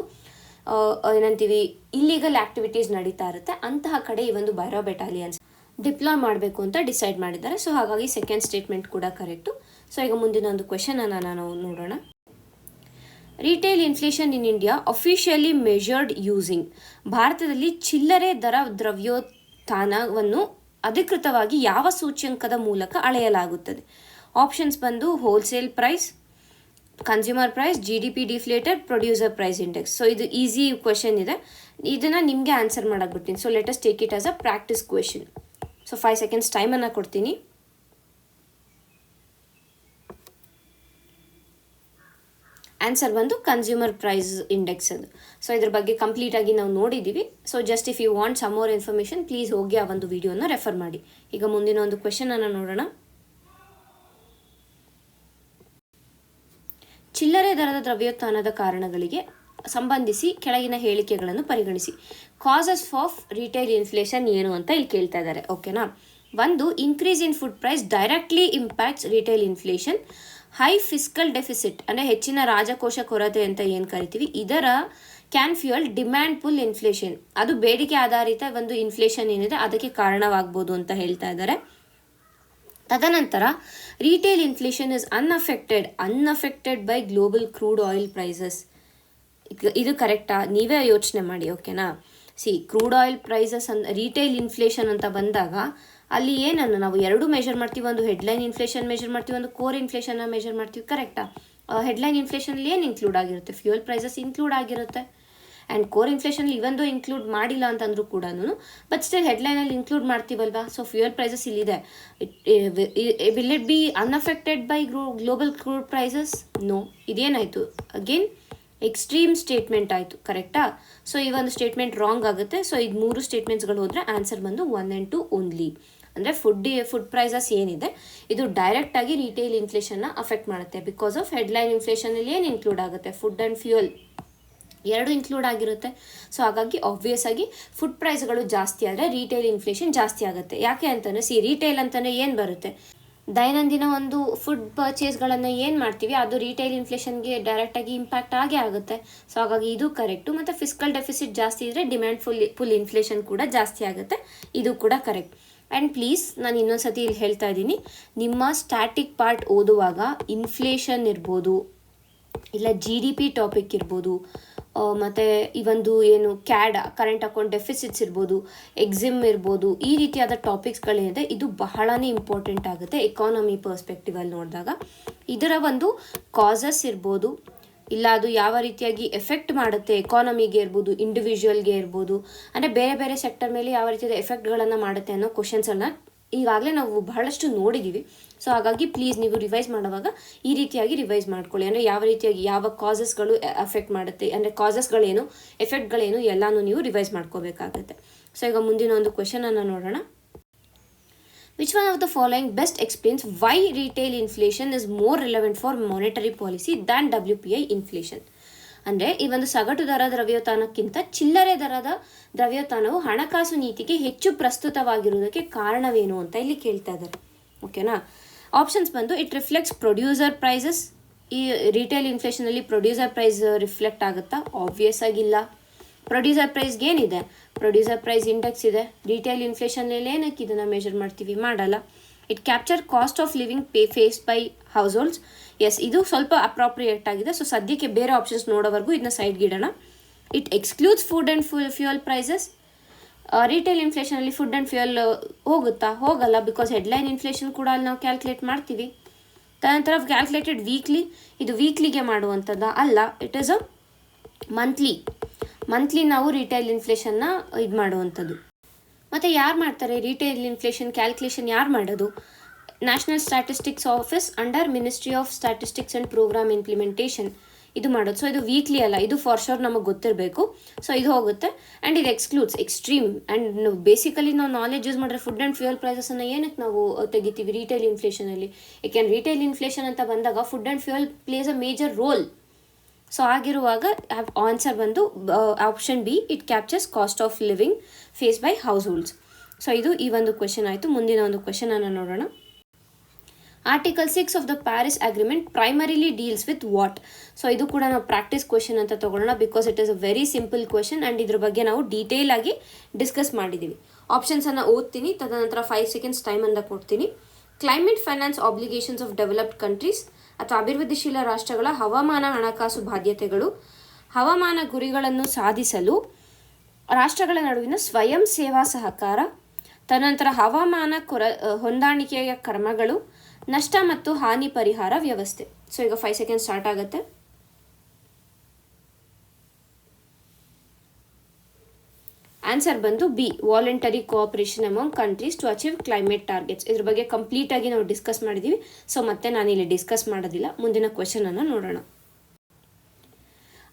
ಏನಂತೀವಿ ಇಲ್ಲಿಗಲ್ ಆಕ್ಟಿವಿಟೀಸ್ ನಡೀತಾ ಇರುತ್ತೆ, ಅಂತಹ ಕಡೆ ಈ ಒಂದು ಬೈರೋ ಬೆಟಾಲಿಯನ್ಸ್ ಡಿಪ್ಲಾಯ್ ಮಾಡಬೇಕು ಅಂತ ಡಿಸೈಡ್ ಮಾಡಿದ್ದಾರೆ. ಸೊ ಹಾಗಾಗಿ ಸೆಕೆಂಡ್ ಸ್ಟೇಟ್ಮೆಂಟ್ ಕೂಡ ಕರೆಕ್ಟು. ಸೊ ಈಗ ಮುಂದಿನ ಒಂದು ಕ್ವೆಶನನ್ನು ನಾವು ನೋಡೋಣ. Retail inflation in India officially measured using. ಭಾರತದಲ್ಲಿ ಚಿಲ್ಲರೆ ದರ ದ್ರವ್ಯೋತ್ಥಾನವನ್ನು ಅಧಿಕೃತವಾಗಿ ಯಾವ ಸೂಚ್ಯಂಕದ ಮೂಲಕ ಅಳೆಯಲಾಗುತ್ತದೆ? ಆಪ್ಷನ್ಸ್ ಬಂದು wholesale price, consumer price, GDP deflator, producer price index. So ಇದು ಈಸಿ ಕ್ವೆಶನ್ ಇದೆ, ಇದನ್ನು ನಿಮಗೆ ಆನ್ಸರ್ ಮಾಡಕ್ಕೆ ಬಿಡ್ತೀನಿ. So let us take it as a practice question. So 5 seconds ಟೈಮನ್ನು ಕೊಡ್ತೀನಿ. ಆನ್ಸರ್ ಬಂದು ಕನ್ಸ್ಯೂಮರ್ ಪ್ರೈಸ್ ಇಂಡೆಕ್ಸ್ ಅದು. ಸೊ ಇದ್ರ ಬಗ್ಗೆ ಕಂಪ್ಲೀಟಾಗಿ ನಾವು ನೋಡಿದ್ದೀವಿ. So just if you want some more information please ಹೋಗಿ ಆ ಒಂದು ವಿಡಿಯೋನ ರೆಫರ್ ಮಾಡಿ. ಈಗ ಮುಂದಿನ ಒಂದು ಕ್ವೆಶನನ್ನು ನೋಡೋಣ. ಚಿಲ್ಲರೆ ದರದ ದ್ರವ್ಯೋತ್ಥಾನದ ಕಾರಣಗಳಿಗೆ ಸಂಬಂಧಿಸಿ ಕೆಳಗಿನ ಹೇಳಿಕೆಗಳನ್ನು ಪರಿಗಣಿಸಿ. ಕಾಸಸ್ ಆಫ್ ರಿಟೇಲ್ ಇನ್ಫ್ಲೇಷನ್ ಏನು ಅಂತ ಇಲ್ಲಿ ಕೇಳ್ತಾ ಇದ್ದಾರೆ. ಓಕೆನಾ. ಒಂದು, increase in food price directly impacts retail inflation. High fiscal deficit ಅಂದರೆ ಹೆಚ್ಚಿನ ರಾಜಕೋಶ ಕೊರತೆ ಅಂತ ಏನು ಕರಿತೀವಿ, ಇದರ can fuel demand pull inflation. ಅದು ಬೇಡಿಕೆ ಆಧಾರಿತ ಒಂದು ಇನ್ಫ್ಲೇಷನ್ ಏನಿದೆ ಅದಕ್ಕೆ ಕಾರಣವಾಗ್ಬೋದು ಅಂತ ಹೇಳ್ತಾ ಇದ್ದಾರೆ. ತದನಂತರ retail inflation is unaffected by global crude oil prices. ಇದು ಕರೆಕ್ಟಾ? ನೀವೇ ಯೋಚನೆ ಮಾಡಿ. ಓಕೆನಾ. Crude oil prices retail inflation ಅಂತ ಬಂದಾಗ ಅಲ್ಲಿ ಏನನ್ನು ನಾವು ಎರಡು ಮೆಷರ್ ಮಾಡ್ತೀವಿ. ಒಂದು ಹೆಡ್ಲೈನ್ ಇನ್ಫ್ಲೇಷನ್ ಮೆಷರ್ ಮಾಡ್ತೀವಿ, ಒಂದು ಕೋರ್ ಇನ್ಫ್ಲೇಷನ್ನ ಮೆಷರ್ ಮಾಡ್ತೀವಿ. ಕರೆಕ್ಟಾ? ಹೆಡ್ಲೈನ್ ಇನ್ಫ್ಲೇಷನಲ್ಲಿ ಏನು ಇನ್ಕ್ಲೂಡ್ ಆಗಿರುತ್ತೆ? ಫ್ಯೂಯಲ್ ಪ್ರೈಸಸ್ ಇನ್ಕ್ಲೂಡ್ ಆಗಿರುತ್ತೆ. ಆ್ಯಂಡ್ ಕೋರ್ ಇನ್ಫ್ಲೇಷನಲ್ಲಿ ಇವಂದು ಇನ್ಕ್ಲೂಡ್ ಮಾಡಿಲ್ಲ ಅಂತಂದ್ರೂ ಕೂಡ ಬಟ್ ಸ್ಟಿಲ್ ಹೆಡ್ಲೈನಲ್ಲಿ ಇನ್ಕ್ಲೂಡ್ ಮಾಡ್ತೀವಲ್ವಾ. ಸೊ ಫ್ಯೂಯಲ್ ಪ್ರೈಸಸ್ ಇಲ್ಲಿದೆ. Will it be unaffected by global crude prices? No. ಇದೇನಾಯಿತು? ಅಗೇನ್ ಎಕ್ಸ್ಟ್ರೀಮ್ ಸ್ಟೇಟ್ಮೆಂಟ್ ಆಯಿತು. ಕರೆಕ್ಟಾ? ಸೊ ಈ ಒಂದು ಸ್ಟೇಟ್ಮೆಂಟ್ ರಾಂಗ್ ಆಗುತ್ತೆ. ಸೊ ಇದು 3 ಸ್ಟೇಟ್ಮೆಂಟ್ಸ್ಗಳು ಹೋದರೆ ಆನ್ಸರ್ ಬಂದು 1 and 2 ಓನ್ಲಿ. ಅಂದರೆ ಫುಡ್ ಪ್ರೈಸಸ್ ಏನಿದೆ ಇದು ಡೈರೆಕ್ಟಾಗಿ ರಿಟೇಲ್ ಇನ್ಫ್ಲೇಷನ್ನ ಅಫೆಕ್ಟ್ ಮಾಡುತ್ತೆ. ಬಿಕಾಸ್ ಆಫ್ ಹೆಡ್ಲೈನ್ ಇನ್ಫ್ಲೇಷನಲ್ಲಿ ಏನು ಇನ್ಕ್ಲೂಡ್ ಆಗುತ್ತೆ? ಫುಡ್ ಆ್ಯಂಡ್ ಫ್ಯೂಯಲ್ ಎರಡು ಇನ್ಕ್ಲೂಡ್ ಆಗಿರುತ್ತೆ. ಸೊ ಹಾಗಾಗಿ ಆಬ್ವಿಯಸ್ ಆಗಿ ಫುಡ್ ಪ್ರೈಸ್ಗಳು ಜಾಸ್ತಿ ಆದರೆ ರಿಟೇಲ್ ಇನ್ಫ್ಲೇಷನ್ ಜಾಸ್ತಿ ಆಗುತ್ತೆ. ಯಾಕೆ ಅಂತಂದರೆ ರಿಟೇಲ್ ಅಂತಲೇ ಏನು ಬರುತ್ತೆ? ದೈನಂದಿನ ಒಂದು ಫುಡ್ ಪರ್ಚೇಸ್ಗಳನ್ನು ಏನು ಮಾಡ್ತೀವಿ ಅದು ರಿಟೇಲ್ ಇನ್ಫ್ಲೇಷನ್ಗೆ ಡೈರೆಕ್ಟಾಗಿ ಇಂಪ್ಯಾಕ್ಟ್ ಆಗೇ ಆಗುತ್ತೆ. ಸೊ ಹಾಗಾಗಿ ಇದು ಕರೆಕ್ಟು. ಮತ್ತು ಫಿಸ್ಕಲ್ ಡೆಫಿಸಿಟ್ ಜಾಸ್ತಿ ಇದ್ದರೆ ಡಿಮ್ಯಾಂಡ್ ಪುಲ್ ಇನ್ಫ್ಲೇಷನ್ ಕೂಡ ಜಾಸ್ತಿ ಆಗುತ್ತೆ. ಇದು ಕೂಡ ಕರೆಕ್ಟ್. ಆ್ಯಂಡ್ ಪ್ಲೀಸ್ ನಾನು ಇನ್ನೊಂದು ಸತಿ ಇಲ್ಲಿ ಹೇಳ್ತಾ ಇದ್ದೀನಿ, ನಿಮ್ಮ ಸ್ಟ್ಯಾಟಿಕ್ ಪಾರ್ಟ್ ಓದುವಾಗ ಇನ್ಫ್ಲೇಷನ್ ಇರ್ಬೋದು, ಇಲ್ಲ GDP ಟಾಪಿಕ್ ಇರ್ಬೋದು, ಮತ್ತು ಈ ಒಂದು ಏನು ಕ್ಯಾಡ್ ಕರೆಂಟ್ ಅಕೌಂಟ್ ಡೆಫಿಸಿಟ್ಸ್ ಇರ್ಬೋದು, ಎಕ್ಸಿಮ್ ಇರ್ಬೋದು, ಈ ರೀತಿಯಾದ ಟಾಪಿಕ್ಸ್ಗಳೇನಿದೆ ಇದು ಬಹಳನೇ ಇಂಪಾರ್ಟೆಂಟ್ ಆಗುತ್ತೆ ಎಕಾನಮಿ ಪರ್ಸ್ಪೆಕ್ಟಿವಲ್ಲಿ ನೋಡಿದಾಗ. ಇದರ ಒಂದು ಕಾಸಸ್ ಇರ್ಬೋದು, ಇಲ್ಲ ಅದು ಯಾವ ರೀತಿಯಾಗಿ ಎಫೆಕ್ಟ್ ಮಾಡುತ್ತೆ ಎಕಾನಮಿಗೆ ಇರ್ಬೋದು, ಇಂಡಿವಿಜುವಲ್ಗೆ ಇರ್ಬೋದು, ಅಂದರೆ ಬೇರೆ ಬೇರೆ ಸೆಕ್ಟರ್ ಮೇಲೆ ಯಾವ ರೀತಿಯಾದ ಎಫೆಕ್ಟ್ಗಳನ್ನು ಮಾಡುತ್ತೆ ಅನ್ನೋ ಕ್ವಶನ್ಸನ್ನು ಈಗಾಗಲೇ ನಾವು ಬಹಳಷ್ಟು ನೋಡಿದ್ದೀವಿ. ಸೊ ಹಾಗಾಗಿ ಪ್ಲೀಸ್ ನೀವು ರಿವೈಸ್ ಮಾಡುವಾಗ ಈ ರೀತಿಯಾಗಿ ರಿವೈಸ್ ಮಾಡ್ಕೊಳ್ಳಿ. ಅಂದರೆ ಯಾವ ರೀತಿಯಾಗಿ ಯಾವ ಕಾಸಸ್ಗಳು ಎಫೆಕ್ಟ್ ಮಾಡುತ್ತೆ, ಅಂದರೆ ಕಾಸಸ್ಗಳೇನು, ಎಫೆಕ್ಟ್ಗಳೇನು ಎಲ್ಲನೂ ನೀವು ರಿವೈಸ್ ಮಾಡ್ಕೋಬೇಕಾಗುತ್ತೆ. ಸೊ ಈಗ ಮುಂದಿನ ಒಂದು ಕ್ವೆಶನನ್ನು ನೋಡೋಣ. Which one of the following best explains why retail inflation is more relevant for monetary policy than WPI inflation. ಅಂದರೆ ಈ ಒಂದು ಸಗಟು ದರ ದ್ರವ್ಯೋತ್ಥಾನಕ್ಕಿಂತ ಚಿಲ್ಲರೆ ದರದ ದ್ರವ್ಯೋತ್ಥಾನವು ಹಣಕಾಸು ನೀತಿಗೆ ಹೆಚ್ಚು ಪ್ರಸ್ತುತವಾಗಿರುವುದಕ್ಕೆ ಕಾರಣವೇನು ಅಂತ ಇಲ್ಲಿ ಕೇಳ್ತಾ ಇದ್ದಾರೆ. ಓಕೆನಾ. ಆಪ್ಷನ್ಸ್ ಬಂದು ಇಟ್ ರಿಫ್ಲೆಕ್ಟ್ಸ್ ಪ್ರೊಡ್ಯೂಸರ್ ಪ್ರೈಸಸ್. ಈ ರಿಟೇಲ್ ಇನ್ಫ್ಲೇಷನಲ್ಲಿ ಪ್ರೊಡ್ಯೂಸರ್ ಪ್ರೈಸ್ ರಿಫ್ಲೆಕ್ಟ್ ಆಗುತ್ತಾ? ಆಬ್ವಿಯಸ್ ಆಗಿಲ್ಲ. ಪ್ರೊಡ್ಯೂಸರ್ ಪ್ರೈಸ್ಗೆ ಏನಿದೆ? ಪ್ರೊಡ್ಯೂಸರ್ ಪ್ರೈಸ್ ಇಂಡೆಕ್ಸ್ ಇದೆ. ರಿಟೇಲ್ ಇನ್ಫ್ಲೇಷನಲ್ಲಿ ಏನಕ್ಕೆ ಇದನ್ನು ಮೆಷರ್ ಮಾಡ್ತೀವಿ? ಮಾಡಲ್ಲ. It capture cost of living face by ಹೌಸ್ ಹೋಲ್ಡ್ಸ್. ಎಸ್, ಇದು ಸ್ವಲ್ಪ ಅಪ್ರಾಪ್ರಿಯೇಟ್ ಆಗಿದೆ. ಸೊ ಸದ್ಯಕ್ಕೆ ಬೇರೆ ಆಪ್ಷನ್ಸ್ ನೋಡೋವರೆಗೂ ಇದನ್ನ ಸೈಡ್ಗೆ ಇಡೋಣ. It excludes food and fuel prices. Retail ಇನ್ಫ್ಲೇಷನಲ್ಲಿ ಫುಡ್ ಆ್ಯಂಡ್ ಫ್ಯೂಯಲ್ ಹೋಗುತ್ತಾ? ಹೋಗಲ್ಲ. ಬಿಕಾಸ್ ಹೆಡ್ಲೈನ್ ಇನ್ಫ್ಲೇಷನ್ ಕೂಡ ಅಲ್ಲಿ ನಾವು ಕ್ಯಾಲ್ಕುಲೇಟ್ ಮಾಡ್ತೀವಿ. ತದನಂತರ ಕ್ಯಾಲ್ಕುಲೇಟೆಡ್ ವೀಕ್ಲಿ. ಇದು ವೀಕ್ಲಿಗೆ ಮಾಡುವಂಥದ್ದು ಅಲ್ಲ, ಇಟ್ ಈಸ್ ಅ ಮಂತ್ಲಿ ನಾವು ರಿಟೇಲ್ ಇನ್ಫ್ಲೇಷನ್ನ ಇದು ಮಾಡುವಂಥದ್ದು. ಮತ್ತು ಯಾರು ಮಾಡ್ತಾರೆ ರಿಟೇಲ್ ಇನ್ಫ್ಲೇಷನ್ ಕ್ಯಾಲ್ಕುಲೇಷನ್? ಯಾರು ಮಾಡೋದು? National statistics office under ministry of statistics and programme implementation ಇದು ಮಾಡೋದು. ಸೊ ಇದು ವೀಕ್ಲಿ ಅಲ್ಲ, ಇದು ಫಾರ್ ಶೋರ್ ನಮಗೆ ಗೊತ್ತಿರಬೇಕು. ಸೊ ಇದು ಹೋಗುತ್ತೆ. ಆ್ಯಂಡ್ ಇದು ಎಕ್ಸ್ಕ್ಲೂಡ್ಸ್ ಎಕ್ಸ್ಟ್ರೀಮ್. ಆ್ಯಂಡ್ ಬೇಸಿಕಲಿ ನಾವು ನಾಲೆಜ್ ಯೂಸ್ ಮಾಡಿದ್ರೆ ಫುಡ್ ಆ್ಯಂಡ್ ಫ್ಯೂಯಲ್ ಪ್ರೈಸಸನ್ನು ಏನಕ್ಕೆ ನಾವು ತೆಗಿತೀವಿ ರಿಟೇಲ್ ಇನ್ಫ್ಲೇಷನಲ್ಲಿ? ಏಕೆಂದ್ರೆ ರಿಟೇಲ್ ಇನ್ಫ್ಲೇಷನ್ ಅಂತ ಬಂದಾಗ food and fuel plays a major role. So ಆಗಿರುವಾಗ ಆನ್ಸರ್ ಬಂದು option B, it captures cost of living face by ಹೌಸ್ ಹೋಲ್ಡ್ಸ್. ಸೊ ಇದು ಈ ಒಂದು ಕ್ವೆಶನ್ ಆಯಿತು. ಮುಂದಿನ ಒಂದು ಕ್ವೆಶನನ್ನು ನೋಡೋಣ. Article 6 of the Paris agreement primarily deals with what? So ಇದು ಕೂಡ ನಾವು ಪ್ರಾಕ್ಟೀಸ್ ಕ್ವೆಶನ್ ಅಂತ ತಗೊಳ್ಳೋಣ, because it is a very simple question and ಇದ್ರ ಬಗ್ಗೆ ನಾವು ಡೀಟೇಲ್ ಆಗಿ ಡಿಸ್ಕಸ್ ಮಾಡಿದ್ದೀವಿ. ಆಪ್ಷನ್ಸನ್ನು ಓದ್ತೀನಿ, ತದನಂತರ 5 seconds ಟೈಮನ್ನು ಕೊಡ್ತೀನಿ. Climate finance obligations of developed countries ಅಥವಾ ಅಭಿವೃದ್ಧಿಶೀಲ ರಾಷ್ಟ್ರಗಳ ಹವಾಮಾನ ಹಣಕಾಸು ಬಾಧ್ಯತೆಗಳು, ಹವಾಮಾನ ಗುರಿಗಳನ್ನು ಸಾಧಿಸಲು ರಾಷ್ಟ್ರಗಳ ನಡುವಿನ ಸ್ವಯಂ ಸೇವಾ ಸಹಕಾರ, ತದನಂತರ ಹವಾಮಾನ ಹೊಂದಾಣಿಕೆಯ ಕ್ರಮಗಳು, ನಷ್ಟ ಮತ್ತು ಹಾನಿ ಪರಿಹಾರ ವ್ಯವಸ್ಥೆ. ಸೊ ಈಗ 5 ಸೆಕೆಂಡ್ ಸ್ಟಾರ್ಟ್ ಆಗುತ್ತೆ. ಆನ್ಸರ್ ಬಂದು B, voluntary cooperation among countries to achieve climate targets. ಇದ್ರ ಬಗ್ಗೆ ಕಂಪ್ಲೀಟ್ ಆಗಿ ನಾವು ಡಿಸ್ಕಸ್ ಮಾಡಿದ್ದೀವಿ. ಸೊ ಮತ್ತೆ ನಾನಿಲ್ಲಿ ಡಿಸ್ಕಸ್ ಮಾಡೋದಿಲ್ಲ, ಮುಂದಿನ ಕ್ವೆಶನ್ ಅನ್ನು ನೋಡೋಣ.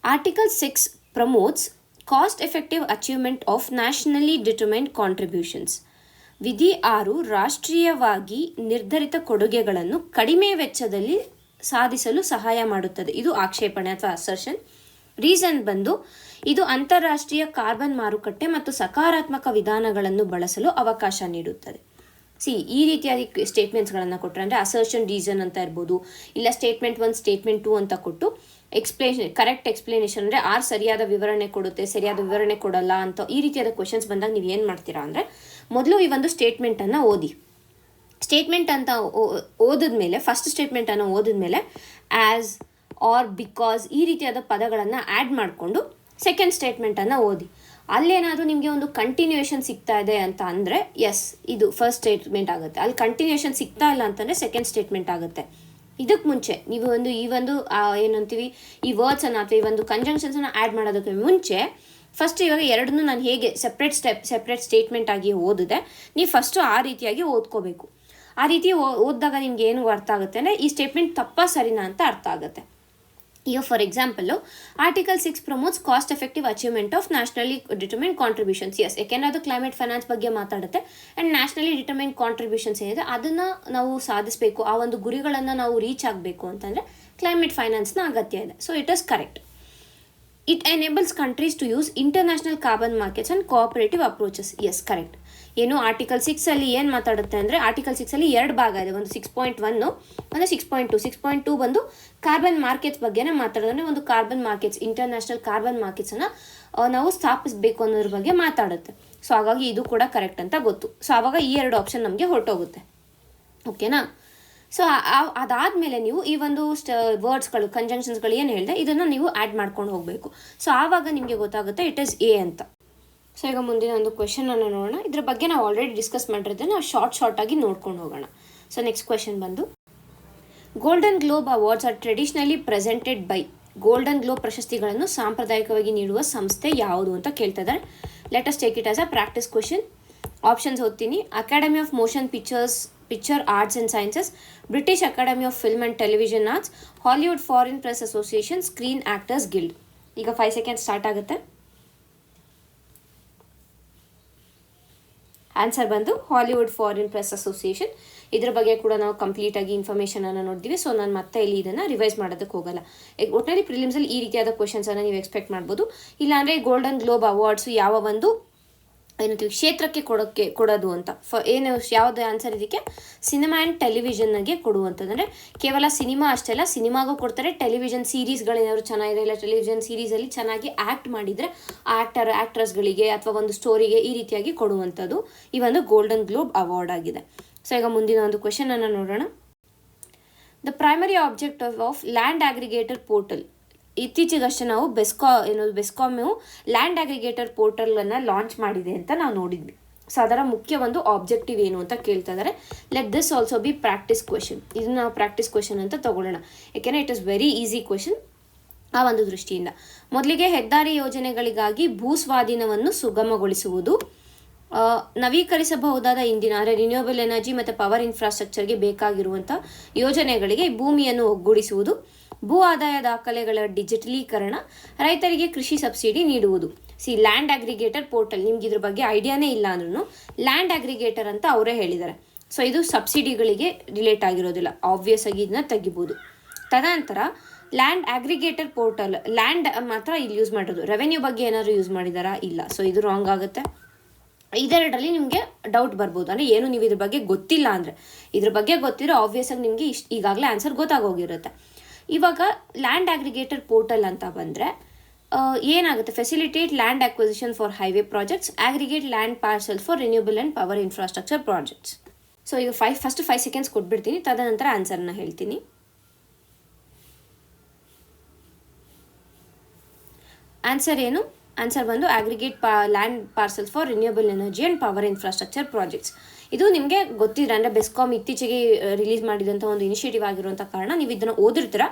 Article 6 promotes cost effective achievement of nationally determined contributions. ವಿಧಿ 6 ರಾಷ್ಟ್ರೀಯವಾಗಿ ನಿರ್ಧರಿತ ಕೊಡುಗೆಗಳನ್ನು ಕಡಿಮೆ ವೆಚ್ಚದಲ್ಲಿ ಸಾಧಿಸಲು ಸಹಾಯ ಮಾಡುತ್ತದೆ. ಇದು ಆಕ್ಷೇಪಣೆ ಅಥವಾ ಅಸರ್ಷನ್. ರೀಸನ್ ಬಂದು ಇದು ಅಂತಾರಾಷ್ಟ್ರೀಯ ಕಾರ್ಬನ್ ಮಾರುಕಟ್ಟೆ ಮತ್ತು ಸಕಾರಾತ್ಮಕ ವಿಧಾನಗಳನ್ನು ಬಳಸಲು ಅವಕಾಶ ನೀಡುತ್ತದೆ. ಈ ರೀತಿಯಾಗಿ ಸ್ಟೇಟ್ಮೆಂಟ್ಸ್ಗಳನ್ನು ಕೊಟ್ಟರೆ, ಅಂದರೆ ಅಸರ್ಷನ್, ರೀಸನ್ ಅಂತ ಇರ್ಬೋದು, ಇಲ್ಲ ಸ್ಟೇಟ್ಮೆಂಟ್ 1 ಸ್ಟೇಟ್ಮೆಂಟ್ 2 ಅಂತ ಕೊಟ್ಟು ಕರೆಕ್ಟ್ ಎಕ್ಸ್ಪ್ಲನೇಷನ್ ಅಂದರೆ ಆರ್ ಸರಿಯಾದ ವಿವರಣೆ ಕೊಡುತ್ತೆ, ಸರಿಯಾದ ವಿವರಣೆ ಕೊಡಲ್ಲ ಅಂತ ಈ ರೀತಿಯಾದ ಕ್ವೆಶನ್ಸ್ ಬಂದಾಗ ನೀವು ಏನು ಮಾಡ್ತೀರಾ ಅಂದರೆ, ಮೊದಲು ಈ ಒಂದು ಸ್ಟೇಟ್ಮೆಂಟನ್ನು ಓದಿ. ಸ್ಟೇಟ್ಮೆಂಟ್ ಅಂತ ಓದಿದ್ಮೇಲೆ, ಫಸ್ಟ್ ಸ್ಟೇಟ್ಮೆಂಟನ್ನು ಓದಿದ್ಮೇಲೆ ಆ್ಯಸ್, ಆರ್, ಬಿಕಾಸ್ ಈ ರೀತಿಯಾದ ಪದಗಳನ್ನು ಆ್ಯಡ್ ಮಾಡಿಕೊಂಡು ಸೆಕೆಂಡ್ ಸ್ಟೇಟ್ಮೆಂಟನ್ನು ಓದಿ. ಅಲ್ಲೇನಾದರೂ ನಿಮಗೆ ಒಂದು ಕಂಟಿನ್ಯೂಯೇಷನ್ ಸಿಗ್ತಾ ಇದೆ ಅಂತ ಅಂದರೆ ಎಸ್, ಇದು ಫಸ್ಟ್ ಸ್ಟೇಟ್ಮೆಂಟ್ ಆಗುತ್ತೆ. ಅಲ್ಲಿ ಕಂಟಿನ್ಯೂಯೇಷನ್ ಸಿಗ್ತಾ ಇಲ್ಲ ಅಂತಂದರೆ ಸೆಕೆಂಡ್ ಸ್ಟೇಟ್ಮೆಂಟ್ ಆಗುತ್ತೆ. ಇದಕ್ಕೆ ಮುಂಚೆ ನೀವು ಏನಂತೀವಿ ಈ ವರ್ಡ್ಸನ್ನು ಅಥವಾ ಈ ಒಂದು ಕಂಜಂಕ್ಷನ್ಸನ್ನು ಆ್ಯಡ್ ಮಾಡೋದಕ್ಕೆ ಮುಂಚೆ ಫಸ್ಟ್ ಇವಾಗ ಎರಡನ್ನೂ ನಾನು ಹೇಗೆ ಸೆಪ್ರೇಟ್ ಸ್ಟೇಟ್ಮೆಂಟ್ ಆಗಿ ಓದಿದೆ, ನೀವು ಫಸ್ಟು ಆ ರೀತಿಯಾಗಿ ಓದ್ಕೋಬೇಕು. ಆ ರೀತಿ ಓದಿದಾಗ ನಿಮ್ಗೆ ಏನು ಅರ್ಥ ಆಗುತ್ತೆ ಅಂದರೆ ಈ ಸ್ಟೇಟ್ಮೆಂಟ್ ತಪ್ಪಾ ಸರಿನಾ ಅಂತ ಅರ್ಥ ಆಗುತ್ತೆ. ಈಗ for example article 6 promotes cost effective achievement of nationally determined contributions. Yes, ಯಾಕೆಂದರೆ ಅದು ಕ್ಲೈಮೇಟ್ ಫೈನಾನ್ಸ್ ಬಗ್ಗೆ ಮಾತಾಡುತ್ತೆ. ಆ್ಯಂಡ್ ನ್ಯಾಷನಲಿ ಡಿಟರ್ಮೈನ್ಡ್ ಕಾಂಟ್ರಿಬ್ಯೂಷನ್ಸ್ ಏನಿದೆ ಅದನ್ನು ನಾವು ಸಾಧಿಸಬೇಕು, ಆ ಒಂದು ಗುರಿಗಳನ್ನು ನಾವು ರೀಚ್ ಆಗಬೇಕು ಅಂತಂದರೆ ಕ್ಲೈಮೇಟ್ ಫೈನಾನ್ಸ್ನ ಅಗತ್ಯ ಇದೆ. So it is correct. It enables countries to use international carbon markets and cooperative approaches. Yes, correct. ಏನು ಆರ್ಟಿಕಲ್ 6 ಏನು ಮಾತಾಡುತ್ತೆ ಅಂದರೆ, ಆರ್ಟಿಕಲ್ 6 2 ಭಾಗ ಇದೆ. ಒಂದು 6.1 ಒಂದು 6.2. 6.2 ಬಂದು ಕಾರ್ಬನ್ ಮಾರ್ಕೆಟ್ಸ್ ಬಗ್ಗೆನೇ ಮಾತಾಡೋದ್ರೆ, ಒಂದು ಕಾರ್ಬನ್ ಮಾರ್ಕೆಟ್ಸ್, ಇಂಟರ್ನ್ಯಾಷನಲ್ ಕಾರ್ಬನ್ ಮಾರ್ಕೆಟ್ಸನ್ನು ನಾವು ಸ್ಥಾಪಿಸಬೇಕು ಅನ್ನೋದ್ರ ಬಗ್ಗೆ ಮಾತಾಡುತ್ತೆ. ಸೊ ಹಾಗಾಗಿ ಇದು ಕೂಡ ಕರೆಕ್ಟ್ ಅಂತ ಗೊತ್ತು. ಸೊ ಆವಾಗ ಈ 2 ಆಪ್ಷನ್ ನಮಗೆ ಹೊರಟೋಗುತ್ತೆ. ಓಕೆನಾ? ಸೊ ಅದಾದಮೇಲೆ ನೀವು ಈ ಒಂದು ವರ್ಡ್ಸ್ಗಳು, ಕಂಜಂಕ್ಷನ್ಸ್ಗಳು ಏನು ಹೇಳಿದೆ ಇದನ್ನು ನೀವು ಆ್ಯಡ್ ಮಾಡ್ಕೊಂಡು ಹೋಗಬೇಕು. ಸೊ ಆವಾಗ ನಿಮಗೆ ಗೊತ್ತಾಗುತ್ತೆ ಇಟ್ ಈಸ್ ಎ ಅಂತ. ಸೊ ಈಗ ಮುಂದಿನ ಒಂದು ಕ್ವೆಶನನ್ನು ನೋಡೋಣ. ಇದ್ರ ಬಗ್ಗೆ ನಾವು ಆಲ್ರೆಡಿ ಡಿಸ್ಕಸ್ ಮಾಡಿರೋದ್ರೆ ನಾವು ಶಾರ್ಟಾಗಿ ನೋಡ್ಕೊಂಡು ಹೋಗೋಣ. ಸೊ ನೆಕ್ಸ್ಟ್ ಕ್ವೆಶನ್ ಬಂದು, golden globe awards are traditionally presented by. Golden globe ಪ್ರಶಸ್ತಿಗಳನ್ನು ಸಾಂಪ್ರದಾಯಿಕವಾಗಿ ನೀಡುವ ಸಂಸ್ಥೆ ಯಾವುದು ಅಂತ ಕೇಳ್ತಾ ಇದ್ದಾರೆ. Let us take it as a practice question. Options ಓದ್ತೀನಿ. Academy of motion picture arts and sciences, British academy of film and television arts, Hollywood foreign press association, screen actors guild. ಈಗ 5 ಸೆಕೆಂಡ್ ಸ್ಟಾರ್ಟ್ ಆಗುತ್ತೆ. Answer ಬಂದು Hollywood foreign press association. ಇದ್ರ ಬಗ್ಗೆ ಕೂಡ ನಾವು ಕಂಪ್ಲೀಟಾಗಿ ಇನ್ಫಾರ್ಮೇಷನನ್ನು ನೋಡಿದ್ವಿ. ಸೊ ನಾನು ಮತ್ತೆ ಇಲ್ಲಿ ಇದನ್ನು ರಿವೈಸ್ ಮಾಡೋದಕ್ಕೆ ಹೋಗಲ್ಲ. ಒಟ್ಟಿನಲ್ಲಿ ಪ್ರಿಲಿಮ್ಸಲ್ಲಿ ಈ ರೀತಿಯಾದ ಕ್ವೆಶನ್ಸನ್ನು ನೀವು ಎಕ್ಸ್ಪೆಕ್ಟ್ ಮಾಡ್ಬೋದು. ಇಲ್ಲಾಂದರೆ ಗೋಲ್ಡನ್ ಗ್ಲೋಬ್ ಅವಾರ್ಡ್ಸು ಯಾವ ಒಂದು ಏನಂತೀವಿ ಕ್ಷೇತ್ರಕ್ಕೆ ಕೊಡೋದು ಅಂತ ಯಾವುದು ಆನ್ಸರ್ ಇದಕ್ಕೆ? ಸಿನಿಮಾ ಆ್ಯಂಡ್ ಟೆಲಿವಿಷನ್ಗೆ ಕೊಡುವಂಥದ್ದು. ಕೇವಲ ಸಿನಿಮಾ ಅಷ್ಟೇ ಅಲ್ಲ, ಸಿನಿಮಾಗೂ ಕೊಡ್ತಾರೆ. ಟೆಲಿವಿಷನ್ ಸೀರೀಸ್ಗಳೇನಾದ್ರು ಚೆನ್ನಾಗಿದೆ, ಇಲ್ಲ ಟೆಲಿವಿಷನ್ ಸೀರೀಸಲ್ಲಿ ಚೆನ್ನಾಗಿ ಆ್ಯಕ್ಟ್ ಮಾಡಿದರೆ ಆ್ಯಕ್ಟ್ರಸ್ಗಳಿಗೆ ಅಥವಾ ಒಂದು ಸ್ಟೋರಿಗೆ ಈ ರೀತಿಯಾಗಿ ಕೊಡುವಂಥದ್ದು ಈ ಒಂದು ಗೋಲ್ಡನ್ ಗ್ಲೋಬ್ ಅವಾರ್ಡ್ ಆಗಿದೆ. ಸೊ ಈಗ ಮುಂದಿನ ಒಂದು ಕ್ವೆಶನನ್ನು ನೋಡೋಣ. The primary objective of land aggregator portal. ಇತ್ತೀಚೆಗಷ್ಟೇ ನಾವು ಬೆಸ್ಕಾಮು ಲ್ಯಾಂಡ್ ಅಗ್ರಿಗೇಟರ್ ಪೋರ್ಟಲನ್ನು ಲಾಂಚ್ ಮಾಡಿದೆ ಅಂತ ನಾವು ನೋಡಿದ್ವಿ. ಸೊ ಅದರ ಮುಖ್ಯ ಒಂದು ಆಬ್ಜೆಕ್ಟಿವ್ ಏನು ಅಂತ ಕೇಳ್ತಾ ಇದ್ದಾರೆ. Let this also be practice question. ಇದನ್ನು ನಾವು ಪ್ರಾಕ್ಟೀಸ್ ಕ್ವೆಶನ್ ಅಂತ ತಗೊಳ್ಳೋಣ, ಯಾಕೆಂದರೆ it is very easy question ಆ ಒಂದು ದೃಷ್ಟಿಯಿಂದ. ಮೊದಲಿಗೆ ಹೆದ್ದಾರಿ ಯೋಜನೆಗಳಿಗಾಗಿ ಭೂಸ್ವಾಧೀನವನ್ನು ಸುಗಮಗೊಳಿಸುವುದು, ನವೀಕರಿಸಬಹುದಾದ ಇಂಧನ ಅಂದರೆ ರಿನ್ಯೂಯಬಲ್ ಎನರ್ಜಿ ಮತ್ತು ಪವರ್ ಇನ್ಫ್ರಾಸ್ಟ್ರಕ್ಚರ್ಗೆ ಬೇಕಾಗಿರುವಂಥ ಯೋಜನೆಗಳಿಗೆ ಭೂಮಿಯನ್ನು ಒಗ್ಗೂಡಿಸುವುದು, ಭೂ ಆದಾಯ ದಾಖಲೆಗಳ ಡಿಜಿಟಲೀಕರಣ, ರೈತರಿಗೆ ಕೃಷಿ ಸಬ್ಸಿಡಿ ನೀಡುವುದು. ಲ್ಯಾಂಡ್ ಅಗ್ರಿಗೇಟರ್ ಪೋರ್ಟಲ್, ನಿಮ್ಗೆ ಇದ್ರ ಬಗ್ಗೆ ಐಡಿಯಾನೇ ಇಲ್ಲ ಅಂದ್ರೂ ಲ್ಯಾಂಡ್ ಅಗ್ರಿಗೇಟರ್ ಅಂತ ಅವರೇ ಹೇಳಿದ್ದಾರೆ. ಸೊ ಇದು ಸಬ್ಸಿಡಿಗಳಿಗೆ ರಿಲೇಟ್ ಆಗಿರೋದಿಲ್ಲ, ಆಬ್ವಿಯಸ್ ಆಗಿ ಇದನ್ನ ತೆಗಿಬೋದು. ತದನಂತರ ಲ್ಯಾಂಡ್ ಅಗ್ರಿಗೇಟರ್ ಪೋರ್ಟಲ್, ಲ್ಯಾಂಡ್ ಮಾತ್ರ ಇಲ್ಲಿ ಯೂಸ್ ಮಾಡೋದು, ರೆವೆನ್ಯೂ ಬಗ್ಗೆ ಏನಾದರೂ ಯೂಸ್ ಮಾಡಿದಾರಾ? ಇಲ್ಲ. ಸೊ ಇದು ರಾಂಗ್ ಆಗುತ್ತೆ. ಇದೆರಡರಲ್ಲಿ ನಿಮಗೆ ಡೌಟ್ ಬರ್ಬೋದು. ಅಂದರೆ ಏನು ನೀವು ಇದ್ರ ಬಗ್ಗೆ ಗೊತ್ತಿಲ್ಲ ಅಂದರೆ, ಇದ್ರ ಬಗ್ಗೆ ಗೊತ್ತಿರೋ ಆಬ್ವಿಯಸ್ ಆಗಿ ನಿಮಗೆ ಈಗಾಗಲೇ ಆನ್ಸರ್ ಗೊತ್ತಾಗೋಗಿರುತ್ತೆ. ಇವಾಗ ಲ್ಯಾಂಡ್ ಅಗ್ರಿಗೇಟರ್ ಪೋರ್ಟಲ್ ಅಂತ ಬಂದರೆ ಏನಾಗುತ್ತೆ? Facilitate land acquisition for highway projects, aggregate land parcel for renewable and power infrastructure projects. So ಈಗ ಫಸ್ಟ್ 5 ಸೆಕೆಂಡ್ಸ್ ಕೊಟ್ಬಿಡ್ತೀನಿ, ತದನಂತರ ಆನ್ಸರ್ನ ಹೇಳ್ತೀನಿ. ಆನ್ಸರ್ ಏನು? ಆನ್ಸರ್ ಬಂದು aggregate land parcel for renewable energy and power infrastructure projects. ಇದು ನಿಮಗೆ ಗೊತ್ತಿದ್ರೆ ಅಂದರೆ ಬೆಸ್ಕಾಮ್ ಇತ್ತೀಚೆಗೆ ರಿಲೀಸ್ ಮಾಡಿದಂಥ ಒಂದು ಇನಿಷಿಯೇಟಿವ್ ಆಗಿರುವಂಥ ಕಾರಣ ನೀವು ಇದನ್ನು ಓದಿರ್ತೀರ,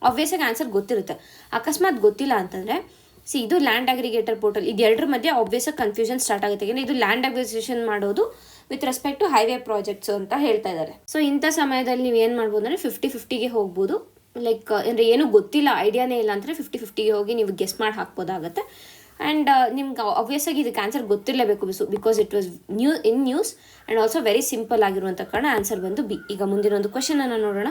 ಆಬ್ವಿಯಸ್ಸಾಗಿ ಆನ್ಸರ್ ಗೊತ್ತಿರುತ್ತೆ. ಅಕಸ್ಮಾತ್ ಗೊತ್ತಿಲ್ಲ ಅಂತಂದರೆ ಇದು ಲ್ಯಾಂಡ್ ಅಗ್ರಿಗೇಟರ್ ಪೋರ್ಟಲ್, ಇದು ಎರಡರ ಮಧ್ಯೆ ಆಬ್ವಿಯಸ್ಸಾಗಿ ಕನ್ಫ್ಯೂಷನ್ ಸ್ಟಾರ್ಟ್ ಆಗುತ್ತೆ. ಯಾಕೆಂದರೆ ಇದು ಲ್ಯಾಂಡ್ ಅಗ್ರಿಗೇಷನ್ ಮಾಡೋದು with respect to highway projects ಅಂತ ಹೇಳ್ತಾ ಇದ್ದಾರೆ. ಸೊ ಇಂಥ ಸಮಯದಲ್ಲಿ ನೀವು ಏನು ಮಾಡ್ಬೋದು ಅಂದರೆ 50-50ಗೆ ಹೋಗ್ಬೋದು. ಲೈಕ್ ಅಂದರೆ ಏನೂ ಗೊತ್ತಿಲ್ಲ, ಐಡಿಯಾನೇ ಇಲ್ಲ ಅಂದರೆ 50-50ಗೆ ಹೋಗಿ ನೀವು ಗೆಸ್ ಮಾಡಿ ಹಾಕ್ಬೋದಾಗುತ್ತೆ. ಆ್ಯಂಡ್ ನಿಮ್ಗೆ ಆಬ್ವಿಯಸ್ಸಾಗಿ ಇದಕ್ಕೆ ಆನ್ಸರ್ ಗೊತ್ತಿರಲೇಬೇಕು because it was news and also very simple ಆಗಿರುವಂಥ ಕಾರಣ ಆನ್ಸರ್ ಬಂದು ಬಿ. ಈಗ ಮುಂದಿನ ಒಂದು ಕ್ವಶನನ್ನು ನೋಡೋಣ.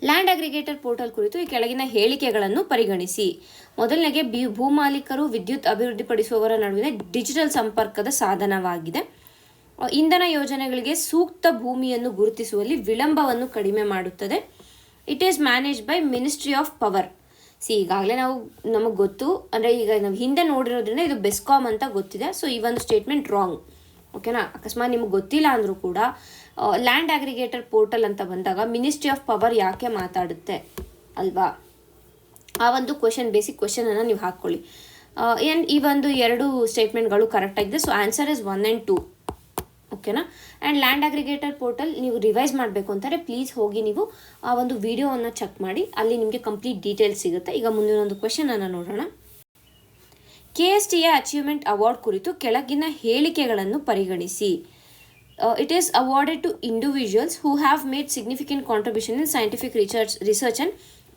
ಲ್ಯಾಂಡ್ ಅಗ್ರಿಗೇಟರ್ ಪೋರ್ಟಲ್ ಕುರಿತು ಈ ಕೆಳಗಿನ ಹೇಳಿಕೆಗಳನ್ನು ಪರಿಗಣಿಸಿ. ಮೊದಲನೆಗೆ ಭೂಮಾಲೀಕರು ವಿದ್ಯುತ್ ಅಭಿವೃದ್ಧಿಪಡಿಸುವವರ ನಡುವಿನ ಡಿಜಿಟಲ್ ಸಂಪರ್ಕದ ಸಾಧನವಾಗಿದೆ. ಇಂಧನ ಯೋಜನೆಗಳಿಗೆ ಸೂಕ್ತ ಭೂಮಿಯನ್ನು ಗುರುತಿಸುವಲ್ಲಿ ವಿಳಂಬವನ್ನು ಕಡಿಮೆ ಮಾಡುತ್ತದೆ. It is manage by ministry of power. ಈಗಾಗಲೇ ನಮಗೆ ಗೊತ್ತು, ಅಂದರೆ ಈಗ ನಾವು ಹಿಂದೆ ನೋಡಿರೋದ್ರಿಂದ ಇದು ಬೆಸ್ಕಾಮ್ ಅಂತ ಗೊತ್ತಿದೆ. ಸೊ ಈ ಒಂದು ಸ್ಟೇಟ್ಮೆಂಟ್ ರಾಂಗ್. ಓಕೆನಾ? ಅಕಸ್ಮಾತ್ ನಿಮ್ಗೆ ಗೊತ್ತಿಲ್ಲ ಅಂದರೂ ಕೂಡ ಲ್ಯಾಂಡ್ ಅಗ್ರಿಗೇಟರ್ ಪೋರ್ಟಲ್ ಅಂತ ಬಂದಾಗ ಮಿನಿಸ್ಟ್ರಿ ಆಫ್ ಪವರ್ ಯಾಕೆ ಮಾತಾಡುತ್ತೆ ಅಲ್ವಾ? ಆ ಒಂದು ಬೇಸಿಕ್ ಕ್ವೆಶನನ್ನು ನೀವು ಹಾಕ್ಕೊಳ್ಳಿ. ಈ ಒಂದು ಎರಡು ಸ್ಟೇಟ್ಮೆಂಟ್ಗಳು ಕರೆಕ್ಟ್ ಆಗಿದೆ. So answer is 1 and 2. ಓಕೆನಾ? ಆ್ಯಂಡ್ ಲ್ಯಾಂಡ್ ಅಗ್ರಿಗೇಟರ್ ಪೋರ್ಟಲ್ ನೀವು ರಿವೈಸ್ ಮಾಡಬೇಕು ಅಂತಾರೆ ಪ್ಲೀಸ್ ಹೋಗಿ ನೀವು ಆ ಒಂದು ವಿಡಿಯೋವನ್ನು ಚೆಕ್ ಮಾಡಿ, ಅಲ್ಲಿ ನಿಮಗೆ ಕಂಪ್ಲೀಟ್ ಡೀಟೇಲ್ಸ್ ಸಿಗುತ್ತೆ. ಈಗ ಮುಂದಿನ ಒಂದು ಕ್ವೆಶನನ್ನು ನೋಡೋಣ. KSTA ಅಚೀವ್ಮೆಂಟ್ ಅವಾರ್ಡ್ ಕುರಿತು ಕೆಳಗಿನ ಹೇಳಿಕೆಗಳನ್ನು ಪರಿಗಣಿಸಿ. It is awarded to individuals who have made significant contribution in scientific research and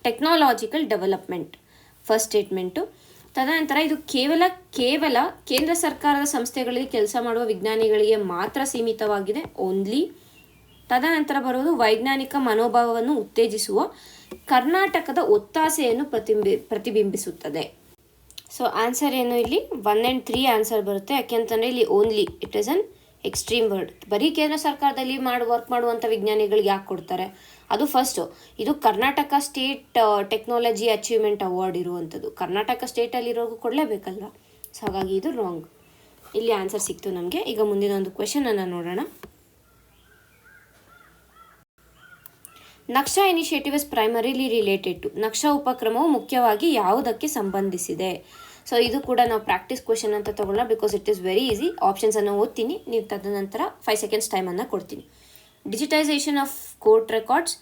technological development. First statement. ತದನಂತರ ಇದು ಕೇವಲ ಕೇಂದ್ರ ಸರ್ಕಾರದ ಸಂಸ್ಥೆಗಳಲ್ಲಿ ಕೆಲಸ ಮಾಡುವ ವಿಜ್ಞಾನಿಗಳಿಗೆ ಮಾತ್ರ ಸೀಮಿತವಾಗಿದೆ, ಓನ್ಲಿ. ತದನಂತರ ಬರೋದು ವೈಜ್ಞಾನಿಕ ಮನೋಭಾವವನ್ನು ಉತ್ತೇಜಿಸುವ ಕರ್ನಾಟಕದ ಒತ್ತಾಸೆಯನ್ನು ಪ್ರತಿಬಿಂಬಿಸುತ್ತದೆ. ಸೊ ಆನ್ಸರ್ ಏನು ಇಲ್ಲಿ 1 and 3 ಆನ್ಸರ್ ಬರುತ್ತೆ. ಯಾಕೆಂತಂದರೆ ಇಲ್ಲಿ only it is an extreme word. ಬರೀ ಕೇಂದ್ರ ಸರ್ಕಾರದಲ್ಲಿ ವರ್ಕ್ ಮಾಡುವಂಥ ವಿಜ್ಞಾನಿಗಳಿಗೆ ಯಾಕೆ ಕೊಡ್ತಾರೆ? ಅದು ಫಸ್ಟು. ಇದು Karnataka state technology achievement award ಇರುವಂಥದ್ದು. ಕರ್ನಾಟಕ ಸ್ಟೇಟಲ್ಲಿರೋರ್ಗೂ ಕೊಡಲೇಬೇಕಲ್ವ? ಸೊ ಹಾಗಾಗಿ ಇದು ರಾಂಗ್. ಇಲ್ಲಿ ಆನ್ಸರ್ ಸಿಕ್ತು ನಮಗೆ. ಈಗ ಮುಂದಿನ ಒಂದು ಕ್ವೆಶನನ್ನು ನೋಡೋಣ. Naksha initiative is primarily related to. Naksha ಉಪಕ್ರಮವು ಮುಖ್ಯವಾಗಿ ಯಾವುದಕ್ಕೆ ಸಂಬಂಧಿಸಿದೆ? ಸೊ ಇದು ಕೂಡ ನಾವು ಪ್ರಾಕ್ಟೀಸ್ ಕ್ವೆಶನ್ ಅಂತ ತಗೊಳ್ಳೋಣ because it is very easy. ಆಪ್ಷನ್ಸನ್ನು ಓದ್ತೀನಿ, ನೀವು ತದನಂತರ 5 seconds ಟೈಮನ್ನು ಕೊಡ್ತೀನಿ. Digitisation of court records,